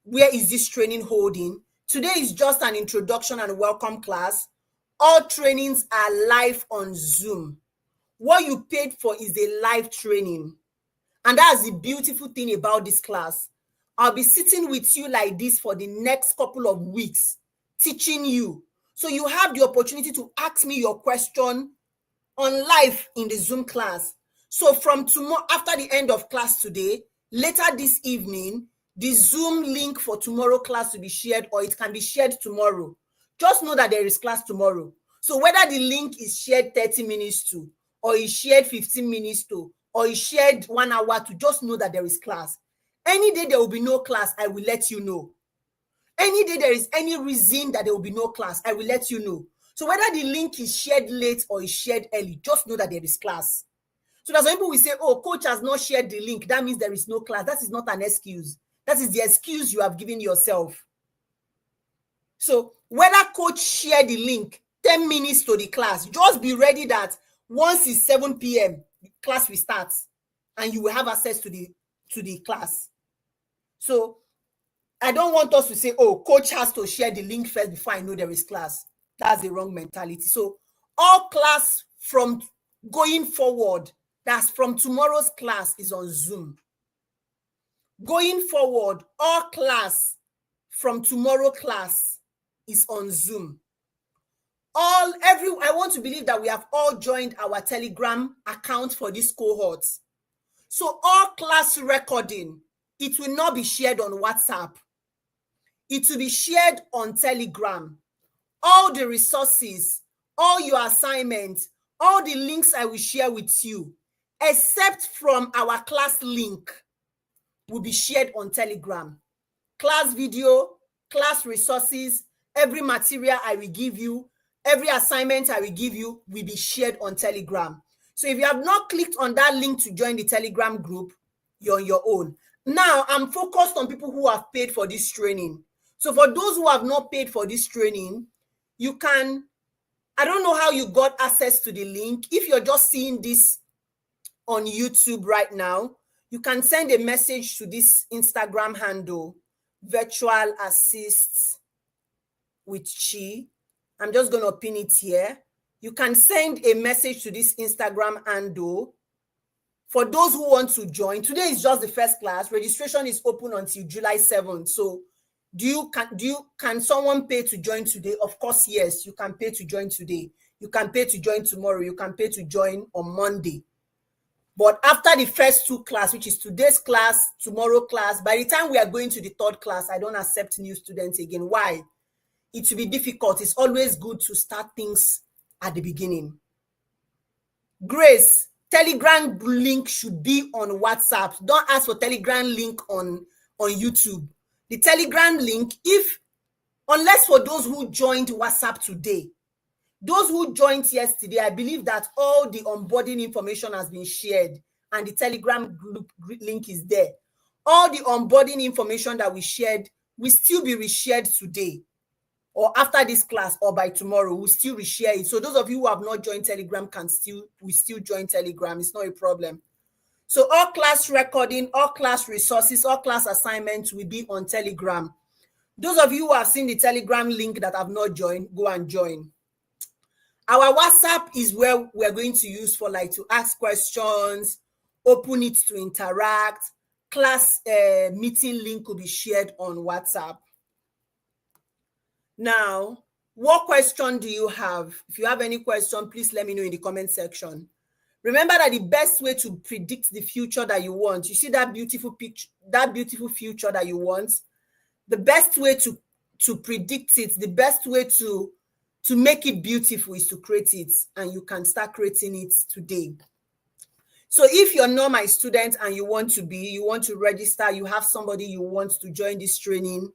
where is this training holding? Today is just an introduction and welcome class. All trainings are live on Zoom. What you paid for is a live training. And that's the beautiful thing about this class. I'll be sitting with you like this for the next couple of weeks, teaching you. So you have the opportunity to ask me your question on live in the Zoom class. So from tomorrow, after the end of class today, later this evening, the Zoom link for tomorrow class will be shared, or it can be shared tomorrow. Just know that there is class tomorrow. So whether the link is shared 30 minutes to, or is shared 15 minutes to, or is shared 1 hour to, just know that there is class. Any day there will be no class, I will let you know. Any day there is any reason that there will be no class, I will let you know. So whether the link is shared late or is shared early, just know that there is class. So that some people will say, oh, coach has not shared the link, that means there is no class. That is not an excuse. That is the excuse you have given yourself. So whether coach share the link 10 minutes to the class, just be ready that once it's 7 p.m., class will start and you will have access to the class. So I don't want us to say, oh, coach has to share the link first before I know there is class. That's the wrong mentality. So all class from going forward, that's from tomorrow's class, is on Zoom. Going forward, all class from tomorrow class is on Zoom. I want to believe that we have all joined our Telegram account for this cohort. So all class recording, it will not be shared on WhatsApp. It will be shared on Telegram. All the resources, all your assignments, all the links I will share with you, except from our class link, will be shared on Telegram. Class video, class resources, every material I will give you, every assignment I will give you will be shared on Telegram. So if you have not clicked on that link to join the Telegram group, you're on your own. Now, I'm focused on people who have paid for this training. So for those who have not paid for this training, you can, I don't know how you got access to the link. If you're just seeing this on YouTube right now, you can send a message to this Instagram handle, Virtual Assist with Chi. I'm just going to pin it here. You can send a message to this Instagram handle. For those who want to join, today is just the first class. Registration is open until July 7th. So can someone pay to join today? Of course, yes, you can pay to join today. You can pay to join tomorrow. You can pay to join on Monday. But after the first 2 class, which is today's class, tomorrow class, by the time we are going to the 3rd class, I don't accept new students again. Why? It will be difficult. It's always good to start things at the beginning. Grace, Telegram link should be on WhatsApp. Don't ask for Telegram link on YouTube. The Telegram link, unless for those who joined WhatsApp today, those who joined yesterday, I believe that all the onboarding information has been shared and the Telegram group link is there. All the onboarding information that we shared will still be reshared today. or after this class or by tomorrow, we'll still reshare it. So those of you who have not joined Telegram we still join Telegram. It's not a problem. So all class recording, all class resources, all class assignments will be on Telegram. Those of you who have seen the Telegram link that have not joined, go and join. Our WhatsApp is where we're going to use for like to ask questions, open it to interact. Class meeting link will be shared on WhatsApp. Now, what question do you have? If you have any question, please let me know in the comment section. Remember that the best way to predict the future that you want, you see that beautiful picture, that beautiful future that you want, the best way to predict it, the best way to make it beautiful is to create it, and you can start creating it today. So if you're not my student and you want to register, you have somebody you want to join this training,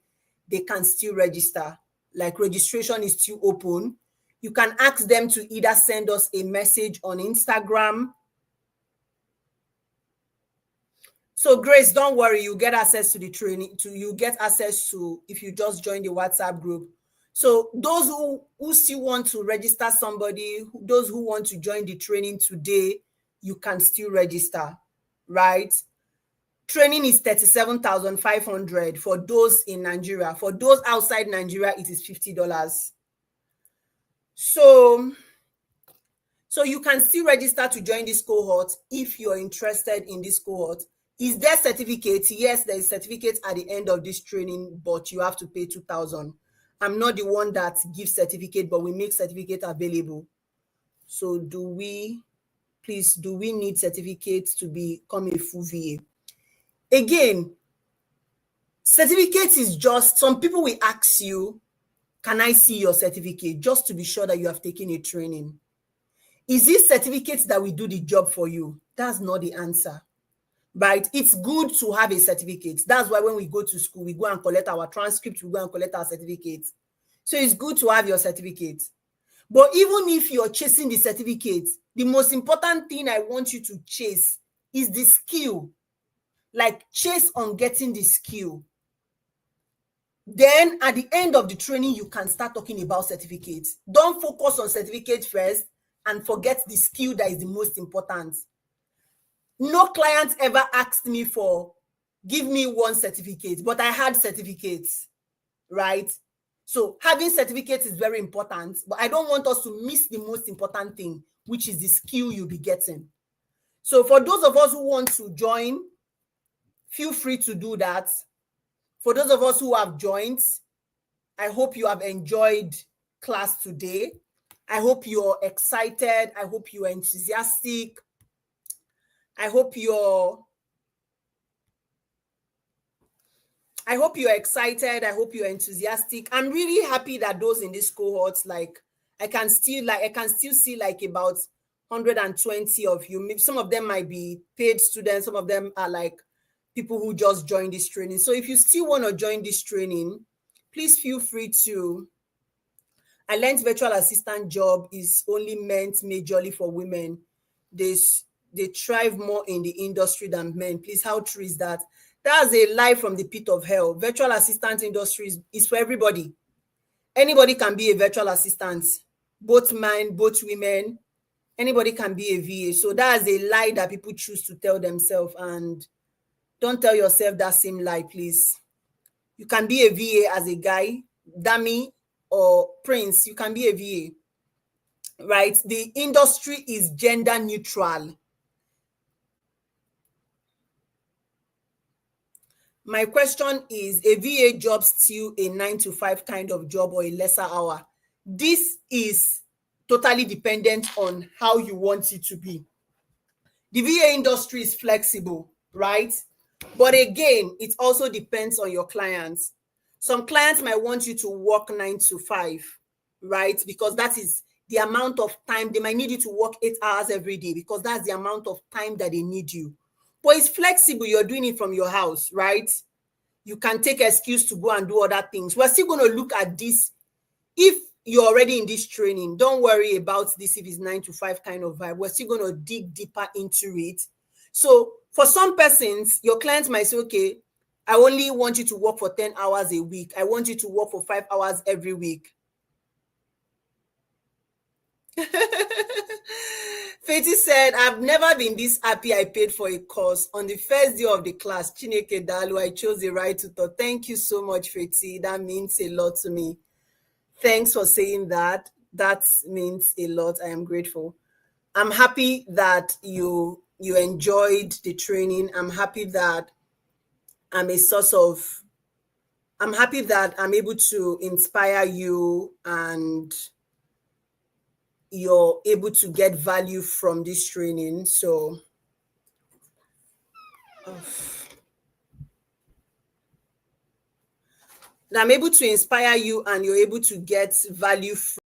they can still register. Like registration is still open. You can ask them to either send us a message on Instagram. So Grace, don't worry, you get access to the training, you get access to if you just join the WhatsApp group. So those who still want to register somebody, those who want to join the training today, you can still register, right? Training is 37,500 for those in Nigeria. For those outside Nigeria, it is $50. So you can still register to join this cohort if you're interested in this cohort. Is there certificate? Yes, there is certificate at the end of this training, but you have to pay 2,000. I'm not the one that gives certificate, but we make certificate available. So do we need certificates to become a full VA? Again, certificate is just, some people will ask you, can I see your certificate? Just to be sure that you have taken a training. Is this certificate that will do the job for you? That's not the answer, right? It's good to have a certificate. That's why when we go to school, we go and collect our transcript, we go and collect our certificates. So it's good to have your certificate. But even if you're chasing the certificate, the most important thing I want you to chase is the skill. Like chase on getting the skill. Then at the end of the training, you can start talking about certificates. Don't focus on certificate first and forget the skill that is the most important. No client ever asked me for, give me one certificate, but I had certificates, right? So having certificates is very important, but I don't want us to miss the most important thing, which is the skill you'll be getting. So for those of us who want to join, feel free to do that. For those of us who have joined, I hope you have enjoyed class today. I hope you're excited. I hope you're enthusiastic. I hope you're excited. I hope you're enthusiastic. I'm really happy that those in this cohort, like I can still see like about 120 of you. Maybe some of them might be paid students. Some of them are like people who just joined this training. So if you still want to join this training, please feel free to. I learned virtual assistant job is only meant majorly for women. They thrive more in the industry than men. Please, how true is that? That's a lie from the pit of hell. Virtual assistant industry is for everybody. Anybody can be a virtual assistant, both men, both women. Anybody can be a VA. So that's a lie that people choose to tell themselves, and don't tell yourself that same lie, please. You can be a VA as a guy, dummy, or prince. You can be a VA, right? The industry is gender neutral. My question is, a VA job still a 9-to-5 kind of job or a lesser hour? This is totally dependent on how you want it to be. The VA industry is flexible, right? But again, it also depends on your clients. Some clients might want you to work 9-to-5, right? Because that is the amount of time. They might need you to work 8 hours every day because that's the amount of time that they need you. But it's flexible. You're doing it from your house, right? You can take excuse to go and do other things. We're still going to look at this. If you're already in this training, don't worry about this if it's 9-to-5 kind of vibe. We're still going to dig deeper into it. So for some persons, your clients might say, okay, I only want you to work for 10 hours a week. I want you to work for 5 hours every week. Feti said, I've never been this happy I paid for a course. On the first day of the class, Chineke Dalu, I chose the right tutor. Thank you so much, Feti. That means a lot to me. Thanks for saying that. That means a lot. I am grateful. I'm happy that you enjoyed the training. I'm happy that I'm happy that I'm able to inspire you and you're able to get value from this training. So I'm able to inspire you and you're able to get value from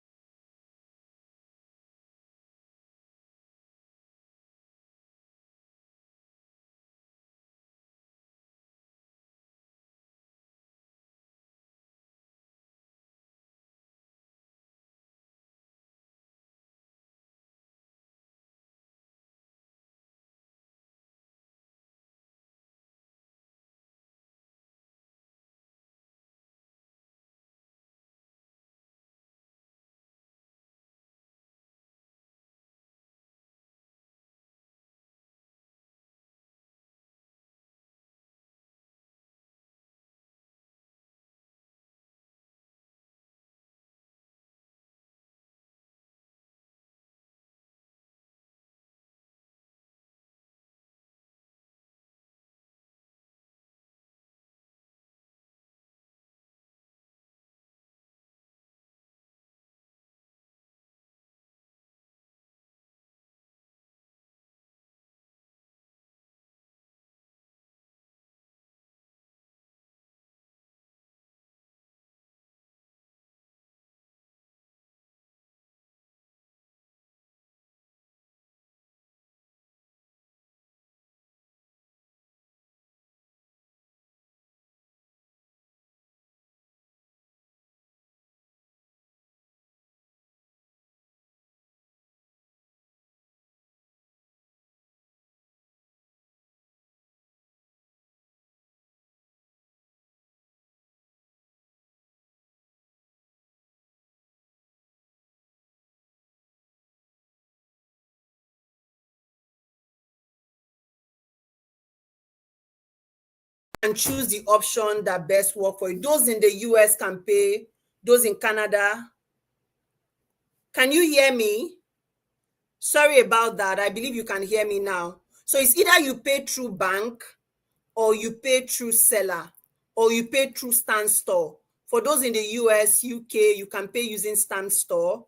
and choose the option that best work for you. Those in the US can pay, those in Canada. Can you hear me? Sorry about that. I believe you can hear me now. So it's either you pay through bank or you pay through seller or you pay through Stan Store. For those in the US, UK, you can pay using Stan Store.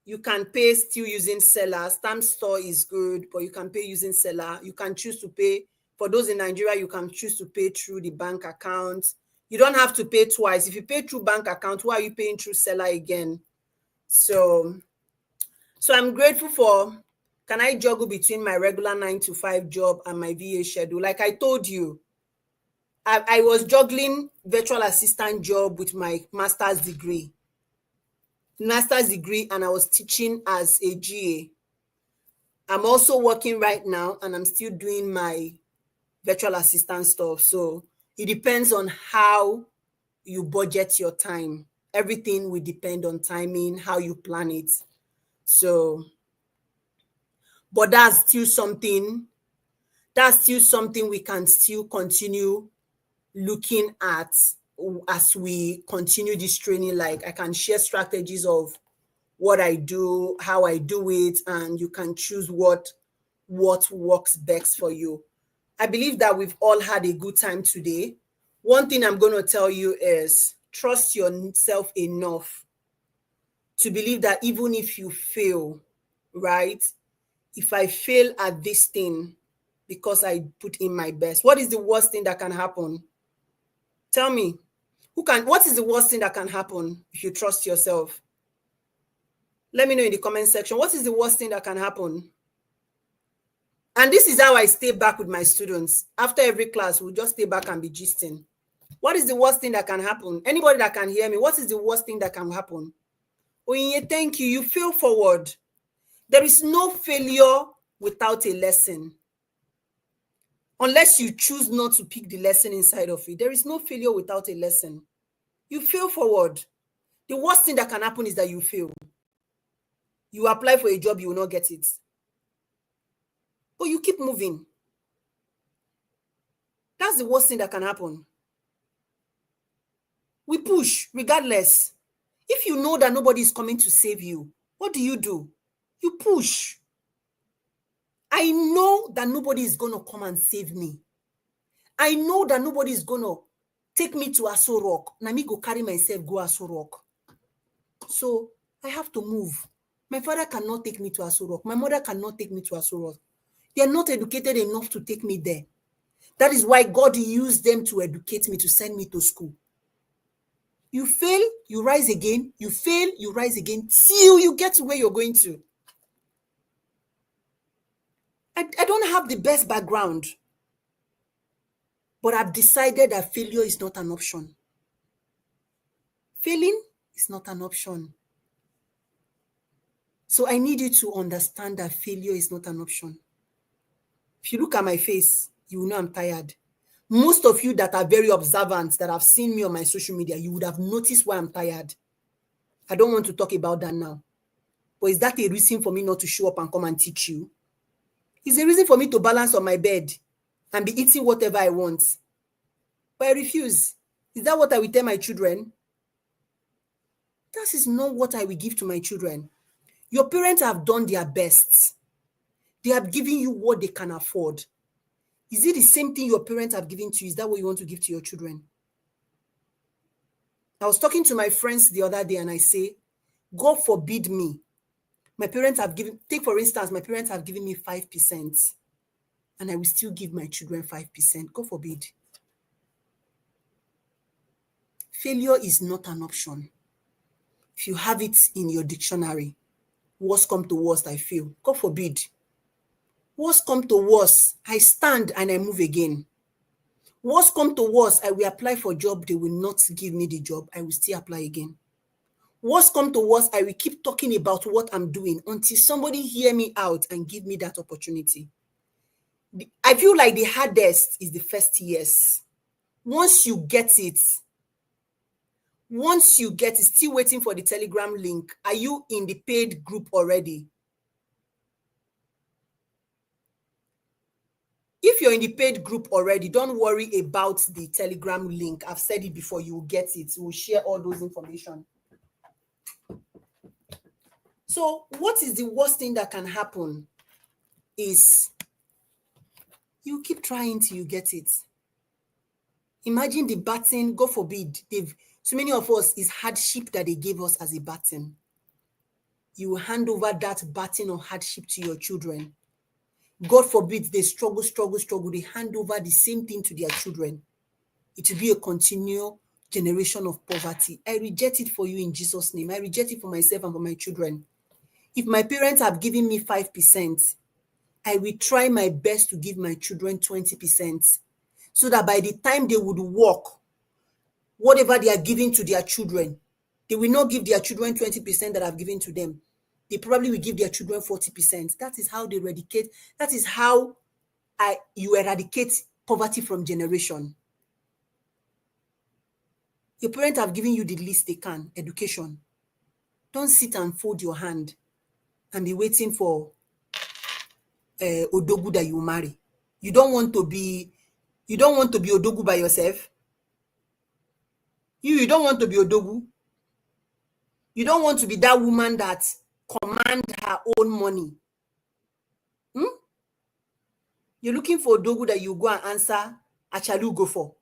You can pay still using seller. Stan Store is good, but you can pay using seller. You can choose to pay. For those in Nigeria, you can choose to pay through the bank account. You don't have to pay twice. If you pay through bank account, why are you paying through seller again? So I'm grateful for, can I juggle between my regular 9 to 5 job and my VA schedule? Like I told you, I was juggling virtual assistant job with my master's degree, and I was teaching as a GA. I'm also working right now and I'm still doing my virtual assistant stuff. So it depends on how you budget your time. Everything will depend on timing, how you plan it. So, but that's still something we can still continue looking at as we continue this training. Like I can share strategies of what I do, how I do it, and you can choose what works best for you. I believe that we've all had a good time today. One thing I'm going to tell you is trust yourself enough to believe that even if you fail, right? If I fail at this thing because I put in my best, what is the worst thing that can happen? Tell me, what is the worst thing that can happen if you trust yourself? Let me know in the comment section. What is the worst thing that can happen? And this is how I stay back with my students. After every class, we'll just stay back and be gisting. What is the worst thing that can happen? Anybody that can hear me, what is the worst thing that can happen? Oyinye, thank you. You fail forward. There is no failure without a lesson. Unless you choose not to pick the lesson inside of it. There is no failure without a lesson. You fail forward. The worst thing that can happen is that you fail. You apply for a job, you will not get it. But you keep moving. That's the worst thing that can happen. We push regardless. If you know that nobody is coming to save you, what do? You push. I know that nobody is going to come and save me. I know that nobody is going to take me to Aso Rock. Now me go carry myself, go Aso Rock. So I have to move. My father cannot take me to Aso Rock. My mother cannot take me to Aso Rock. They are not educated enough to take me there. That is why God used them to educate me, to send me to school. You fail, you rise again. You fail, you rise again till you get to where you're going to. I don't have the best background, but I've decided that failure is not an option. Failing is not an option. So I need you to understand that failure is not an option. If you look at my face, you will know I'm tired. Most of you that are very observant, that have seen me on my social media, you would have noticed why I'm tired. I don't want to talk about that now. But is that a reason for me not to show up and come and teach you? It's a reason for me to balance on my bed and be eating whatever I want. But I refuse. Is that what I will tell my children? That is not what I will give to my children. Your parents have done their best. They have given you what they can afford. Is it the same thing your parents have given to you? Is that what you want to give to your children? I was talking to my friends the other day and I say, God forbid me. My parents have given, take for instance, my parents have given me 5% and I will still give my children 5%. God forbid. Failure is not an option. If you have it in your dictionary, worst come to worst, I fail. God forbid. Worst come to worst, I stand and I move again. Worst come to worst, I will apply for a job. They will not give me the job. I will still apply again. Worst come to worst, I will keep talking about what I'm doing until somebody hear me out and give me that opportunity. I feel like the hardest is the first years. Once you get it, still waiting for the Telegram link. Are you in the paid group already? If you're in the paid group already, don't worry about the Telegram link. I've said it before, you will get it. We'll share all those information. So what is the worst thing that can happen is you keep trying till you get it. Imagine the baton, God forbid, so many of us, is hardship that they gave us as a baton. You will hand over that baton of hardship to your children. God forbid they struggle, they hand over the same thing to their children. It will be a continual generation of poverty. I reject it for you in Jesus' name. I reject it for myself and for my children. If my parents have given me 5%, I will try my best to give my children 20%, so that by the time they would work, whatever they are giving to their children, they will not give their children 20% that I've given to them. They probably will give their children 40%. That is how they eradicate. That is how you eradicate poverty from generation. Your parents have given you the least they can, education. Don't sit and fold your hand and be waiting for Odogu that you marry. You don't want to be Odogu by yourself. You don't want to be Odogu. You don't want to be that woman that command her own money. You're looking for Odogu that you go and answer Achalugo for.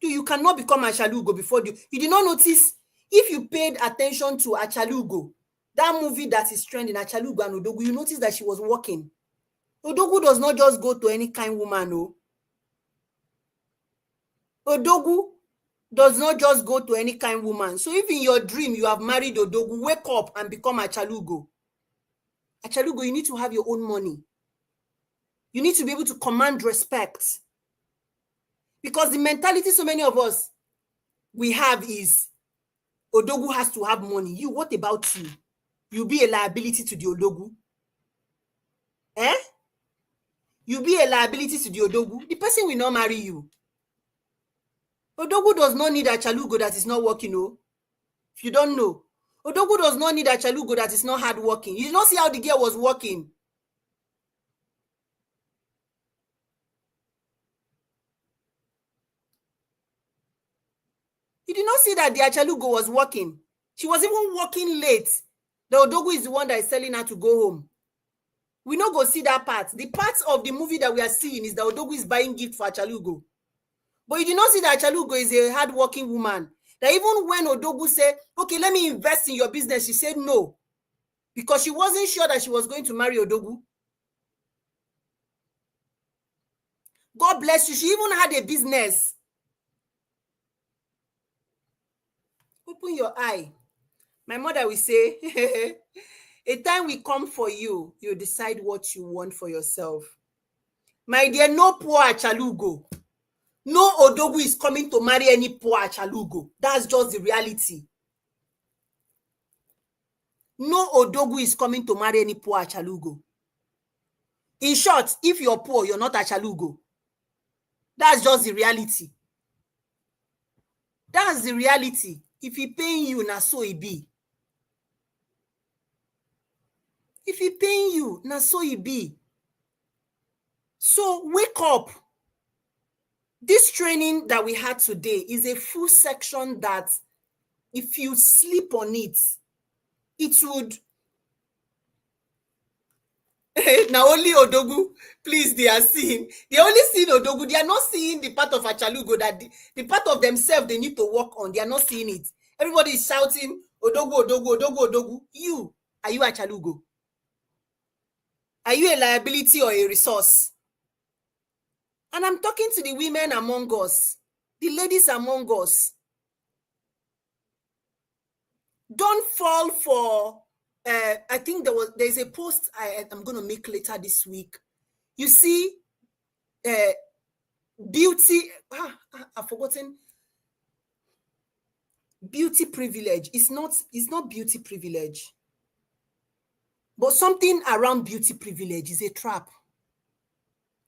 You cannot become Achalugo before you did not notice. If you paid attention to Achalugo, that movie that is trending, Achalugo and Odogu, you notice that she was walking. Odogu does not just go to any kind woman, no. Odogu does not just go to any kind woman. So if in your dream you have married Odogu, wake up and become Achalugo. Achalugo, you need to have your own money. You need to be able to command respect. Because the mentality so many of us we have is Odogu has to have money. You, what about you? You'll be a liability to the Odogu. you be a liability to the Odogwu, the person will not marry you. Odogwu does not need a chalugo that is not working. Oh, if you don't know, Odogwu does not need a chalugo that is not hard working. You did not see how the girl was working. You did not see that the achalugo was working. She was even working late. The Odogwu is the one that is telling her to go home. We no go see that part. The part of the movie that we are seeing is that Odogwu is buying gift for achalugo. But you did not see that achalugo is a hardworking woman. That even when Odogwu said, okay, let me invest in your business, she said no. Because she wasn't sure that she was going to marry Odogwu. God bless you. She even had a business. Open your eye. My mother will say, a time will come for you. You decide what you want for yourself. My dear, no poor achalugo. No Odogwu is coming to marry any poor achalugo. That's just the reality. No Odogwu is coming to marry any poor achalugo. In short, if you're poor, you're not achalugo. That's just the reality. That's the reality. If he paying you, na so he be. If he paying you, na so he be. So wake up. This training that we had today is a full section that if you sleep on it, it would. Now only Odogwu, please, they are seeing. They only seeing Odogwu. They are not seeing the part of achalugo that the part of themselves they need to work on. They are not seeing it. Everybody is shouting, Odogwu, Odogwu, Odogwu, Odogwu. You, are you achalugo? Are you a liability or a resource? And I'm talking to the women among us, the ladies among us. Don't fall for, I think there's a post I'm going to make later this week. You see, beauty, I've forgotten. Beauty privilege. It's not beauty privilege. But something around beauty privilege is a trap.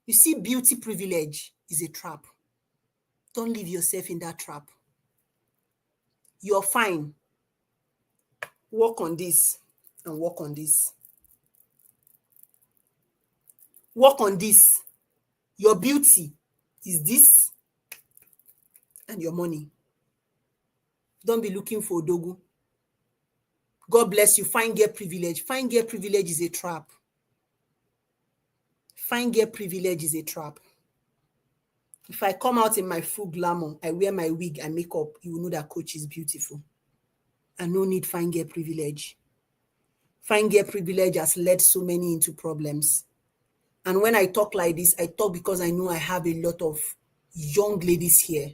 You see, beauty privilege is a trap. Don't leave yourself in that trap. You're fine. Work on this and work on this. Work on this. Your beauty is this and your money. Don't be looking for Odogwu. God bless you. Fine girl privilege. Fine girl privilege is a trap. Fine girl privilege is a trap. If I come out in my full glamour, I wear my wig and makeup, you will know that Coach is beautiful. And no need fine girl privilege. Fine girl privilege has led so many into problems. And when I talk like this, I talk because I know I have a lot of young ladies here.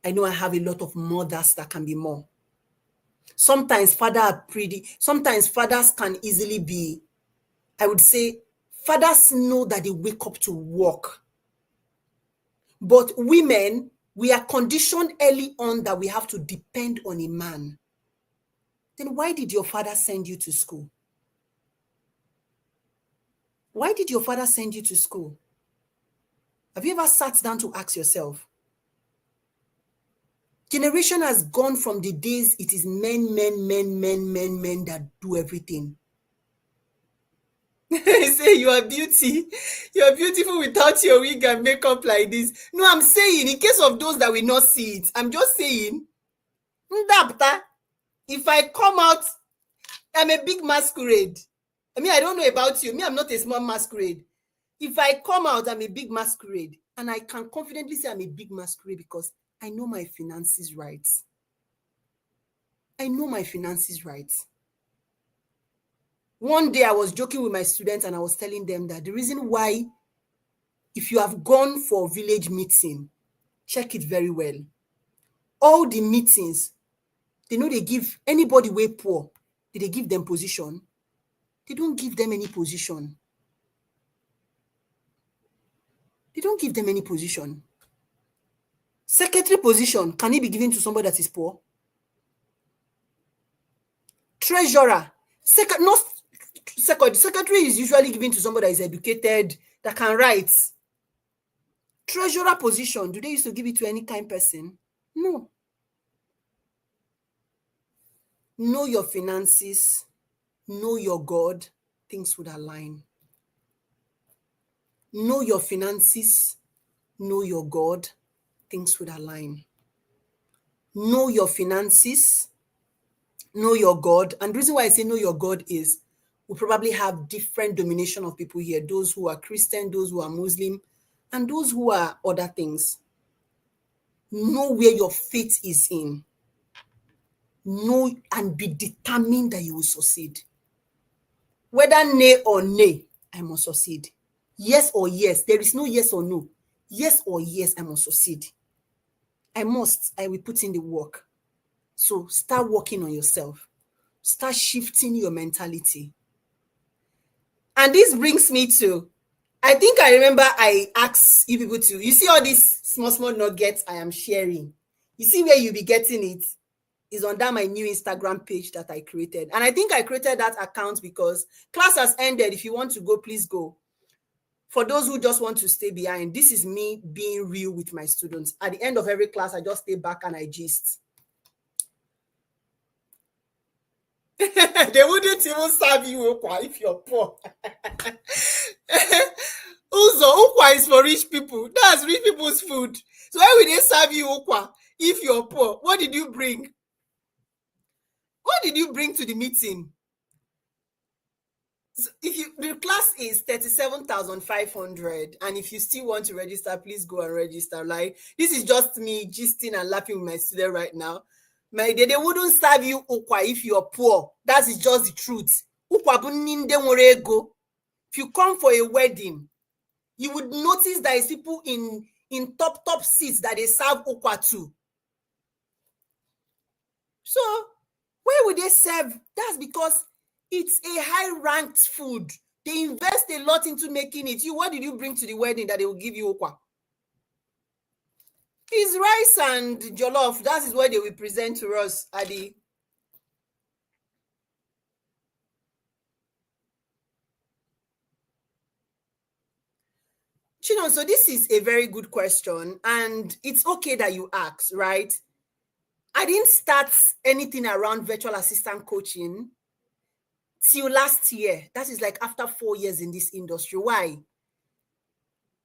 I know I have a lot of mothers that can be more. Sometimes fathers can easily be, I would say, fathers know that they wake up to work. But women, we are conditioned early on that we have to depend on a man. Then why did your father send you to school? Why did your father send you to school? Have you ever sat down to ask yourself? Generation has gone from the days it is men that do everything. Say you are beauty. You are beautiful without your wig and makeup like this. No, I'm saying in case of those that will not see it, I'm just saying, if I come out, I'm a big masquerade. I mean, I don't know about you. Me, I'm not a small masquerade. If I come out, I'm a big masquerade. And I can confidently say I'm a big masquerade because I know my finances right. I know my finances right. One day I was joking with my students and I was telling them that the reason why, if you have gone for village meeting, check it very well. All the meetings, they know they give anybody way poor, did they give them position? They don't give them any position. They don't give them any position. Secretary position, can it be given to somebody that is poor? Treasurer, secretary is usually given to somebody that is educated, that can write. Treasurer position, do they used to give it to any kind person? No. Know your finances, know your God, things would align. Know your finances, know your God, things would align. Know your finances, know your God. And the reason why I say know your God is we probably have different domination of people here, those who are Christian, those who are Muslim, and those who are other things. Know where your faith is in. Know and be determined that you will succeed. Whether nay or nay, I must succeed. Yes or yes, there is no yes or no. Yes or yes, I must succeed. I will put in the work. So start working on yourself. Start shifting your mentality. And this brings me to, I think I remember I asked you people to, you see all these small nuggets I am sharing. You see where you be getting it is under my new Instagram page that I created. And I think I created that account because class has ended. If you want to go, please go. For those who just want to stay behind, this is me being real with my students. At the end of every class, I just stay back and I gist. They wouldn't even serve you ukwa if you're poor. Also, ukwa is for rich people. That's rich people's food. So why would they serve you ukwa if you're poor? What did you bring? What did you bring to the meeting? So the class is 37,500, and if you still want to register, please go and register. Like, this is just me gisting and laughing with my student right now. They wouldn't serve you ukwa if you're poor. That is just the truth. Ukwa buninde go. If you come for a wedding, you would notice there is people in top seats that they serve ukwa to. So where would they serve? That's because it's a high-ranked food. They invest a lot into making it. What did you bring to the wedding that they will give you ukwa? It's rice and jollof. That is what they will present to us, Adi. Chino, so this is a very good question, and it's okay that you ask, right? I didn't start anything around virtual assistant coaching till last year. That is like after 4 years in this industry. Why?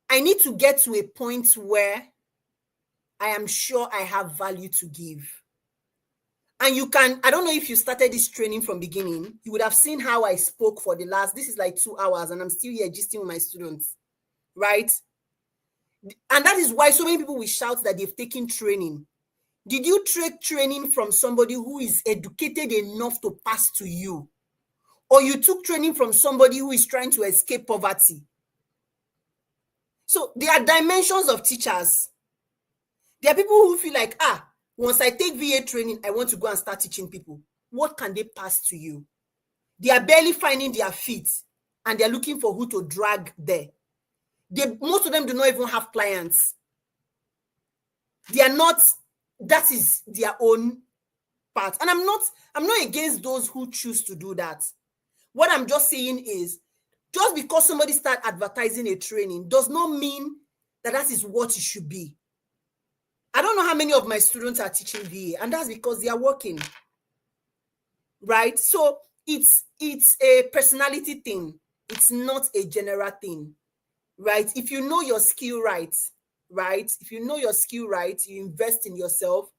I need to get to a point where I am sure I have value to give. And you can, I don't know if you started this training from beginning, you would have seen how I spoke for the last, this is like 2 hours, and I'm still here gisting with my students, right? And that is why so many people will shout that they've taken training. Did you take training from somebody who is educated enough to pass to you? Or you took training from somebody who is trying to escape poverty? So there are dimensions of teachers. There are people who feel like, once I take VA training, I want to go and start teaching people. What can they pass to you? They are barely finding their feet, and they're looking for who to drag there. Most of them do not even have clients. They are not, that is their own part. And I'm not against those who choose to do that. What I'm just saying is, just because somebody start advertising a training does not mean that is what it should be. I don't know how many of my students are teaching VA, and that's because they are working, right? So it's a personality thing. It's not a general thing, right? If you know your skill right? If you know your skill right, you invest in yourself,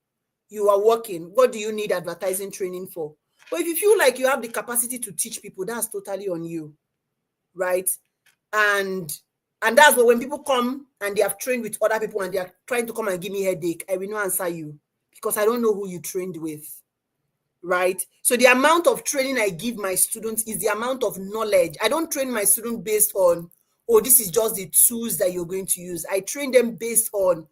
you are working. What do you need advertising training for? But if you feel like you have the capacity to teach people, that's totally on you, right? And that's why when people come and they have trained with other people and they are trying to come and give me a headache, I will not answer you because I don't know who you trained with, right? So the amount of training I give my students is the amount of knowledge. I don't train my students based on, this is just the tools that you're going to use. I train them based on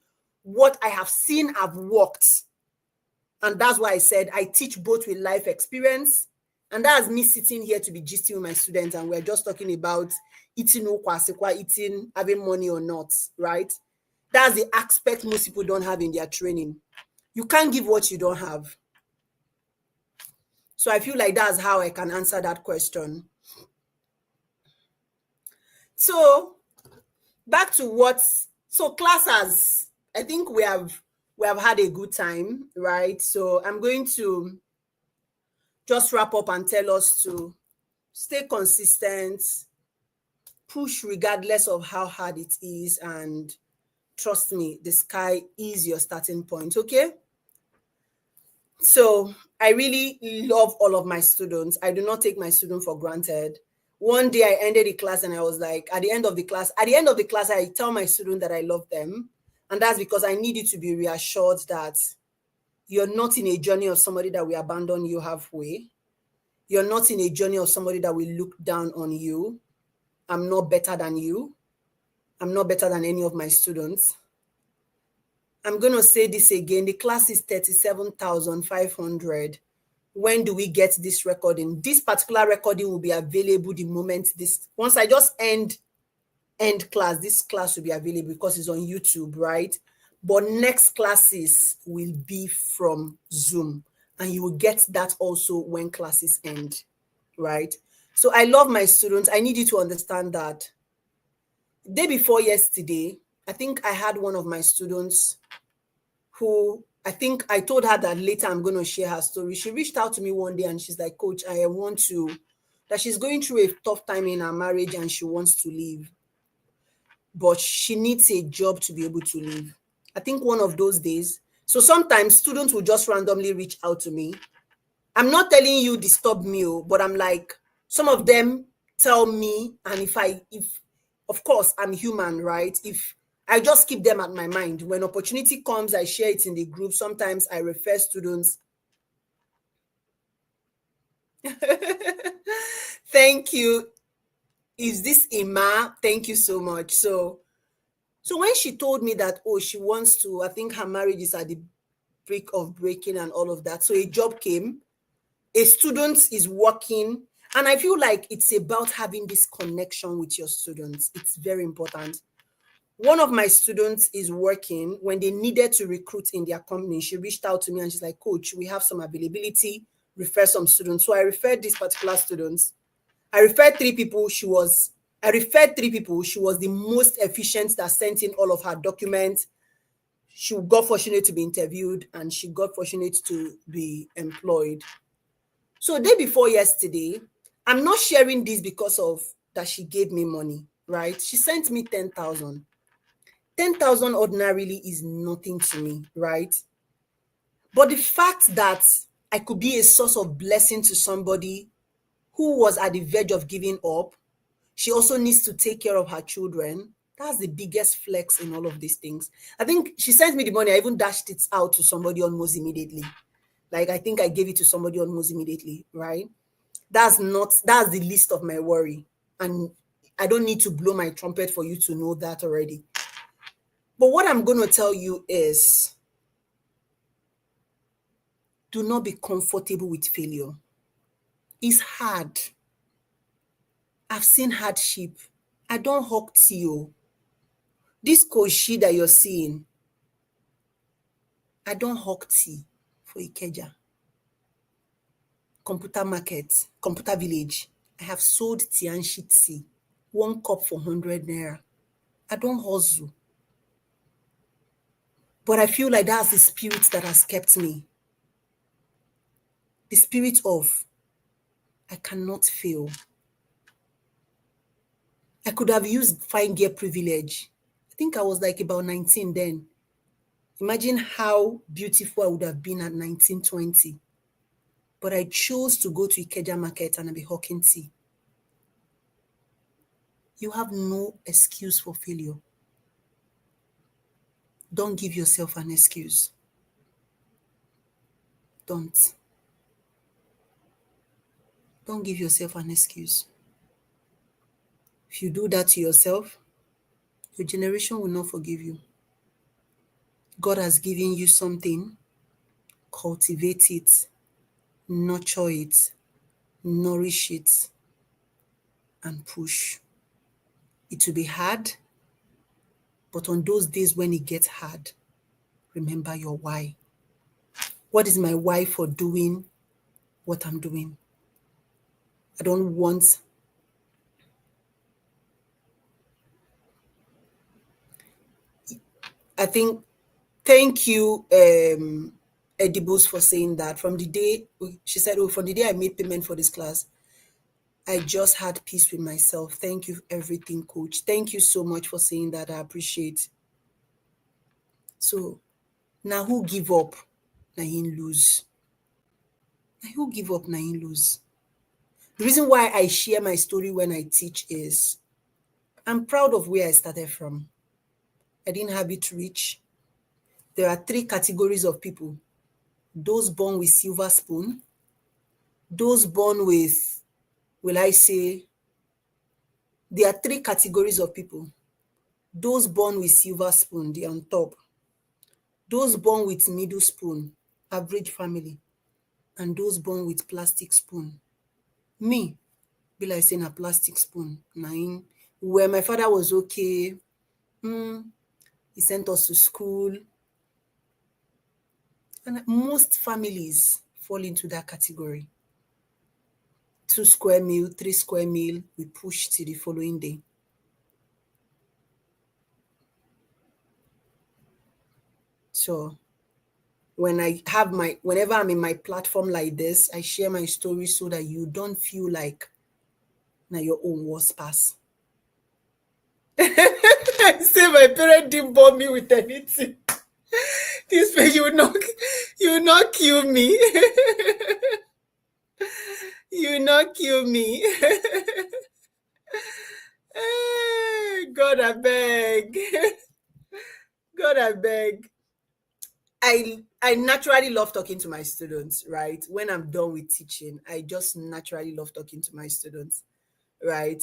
what I have seen have worked. And that's why I said I teach both with life experience. And that's me sitting here to be gisting with my students, and we're just talking about eating ukwa, eating, having money or not, right? That's the aspect most people don't have in their training. You can't give what you don't have. So I feel like that's how I can answer that question. So back to classes. I think we have had a good time, right? So I'm going to just wrap up and tell us to stay consistent, push regardless of how hard it is, and trust me, the sky is your starting point, okay? So I really love all of my students. I do not take my students for granted. One day I ended the class and I was like, at the end of the class, I tell my student that I love them. And that's because I need you to be reassured that you're not in a journey of somebody that will abandon you halfway. You're not in a journey of somebody that will look down on you. I'm not better than you. I'm not better than any of my students. I'm going to say this again. The class is 37,500. When do we get this recording? This particular recording will be available the moment once I just end class, this class will be available because it's on YouTube, right? But next classes will be from Zoom, and you will get that also when classes end, right? So I love my students. I need you to understand that day before yesterday, I think I had one of my students who I think I told her that later I'm going to share her story. She reached out to me one day and she's like, Coach, that she's going through a tough time in her marriage and she wants to leave. But she needs a job to be able to leave. I think one of those days. So sometimes students will just randomly reach out to me. I'm not telling you disturb me, but I'm like, some of them tell me, and if of course I'm human, right? If I just keep them at my mind. When opportunity comes, I share it in the group. Sometimes I refer students. Thank you. Is this Ima? Thank you so much. So when she told me that, she wants to, I think her marriage is at the brink of breaking and all of that. So a job came, a student is working, and I feel like it's about having this connection with your students. It's very important. One of my students is working. When they needed to recruit in their company, she reached out to me and she's like, Coach, we have some availability, refer some students. So I referred these particular students. I referred three people. She was the most efficient that sent in all of her documents. She got fortunate to be interviewed and she got fortunate to be employed. So day before yesterday, I'm not sharing this because of that she gave me money, right? She sent me 10,000. 10,000 ordinarily is nothing to me, right? But the fact that I could be a source of blessing to somebody who was at the verge of giving up, she also needs to take care of her children. That's the biggest flex in all of these things. I think she sent me the money. I even dashed it out to somebody almost immediately. Like, I think I gave it to somebody almost immediately, right? That's the least of my worry. And I don't need to blow my trumpet for you to know that already. But what I'm going to tell you is, do not be comfortable with failure. It's hard. I've seen hardship. I don't hawk tea. This Koshi that you're seeing, I don't hawk tea for Ikeja. Computer market, computer village. I have sold tea and shit tea. 1 cup for 100 naira. I don't hustle. But I feel like that's the spirit that has kept me. The spirit of, I cannot fail. I could have used fine gear privilege. I think I was like about 19 then. Imagine how beautiful I would have been at 19, 20. But I chose to go to Ikeja market and be hawking tea. You have no excuse for failure. Don't give yourself an excuse. Don't. Don't give yourself an excuse. If you do that to yourself, your generation will not forgive you. God has given you something. Cultivate it, nurture it, nourish it, and push. It will be hard, but on those days when it gets hard, remember your why. What is my why for doing what I'm doing? I don't want I think, thank you, Edibus, for saying that. From the day she said, "Oh, from the day I made payment for this class, I just had peace with myself." Thank you for everything, coach. Thank you so much for saying that. I appreciate. So now who give up? Now he lose. Now who give up? Now he lose. The reason why I share my story when I teach is I'm proud of where I started from. I didn't have it rich. There are 3 categories of people: those born with silver spoon, those born with, will I say, there are 3 categories of people: those born with silver spoon, they're on top; those born with middle spoon, average family; and those born with plastic spoon. Me, be like saying a plastic spoon. Nine, where my father was okay, he sent us to school. And most families fall into that category. 2 square meal, 3 square meal, we push till the following day. So whenever I'm in my platform like this, I share my story so that you don't feel like now your own was pass. I say my parents didn't bomb me with anything. This way you will not kill me. You will not kill me. God, I beg. God, I beg. I naturally love talking to my students, right? When I'm done with teaching, I just naturally love talking to my students, right?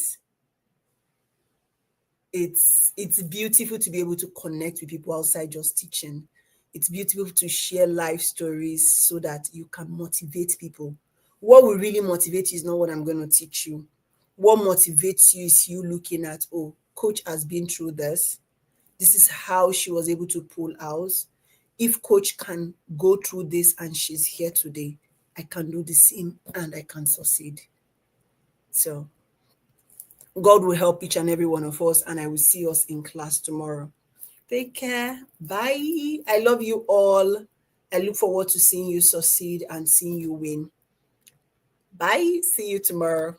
It's beautiful to be able to connect with people outside just teaching. It's beautiful to share life stories so that you can motivate people. What will really motivate you is not what I'm going to teach you. What motivates you is you looking at, oh, coach has been through this. This is how she was able to pull out. If coach can go through this and she's here today, I can do the same and I can succeed. So God will help each and every one of us, and I will see us in class tomorrow. Take care. Bye. I love you all. I look forward to seeing you succeed and seeing you win. Bye. See you tomorrow.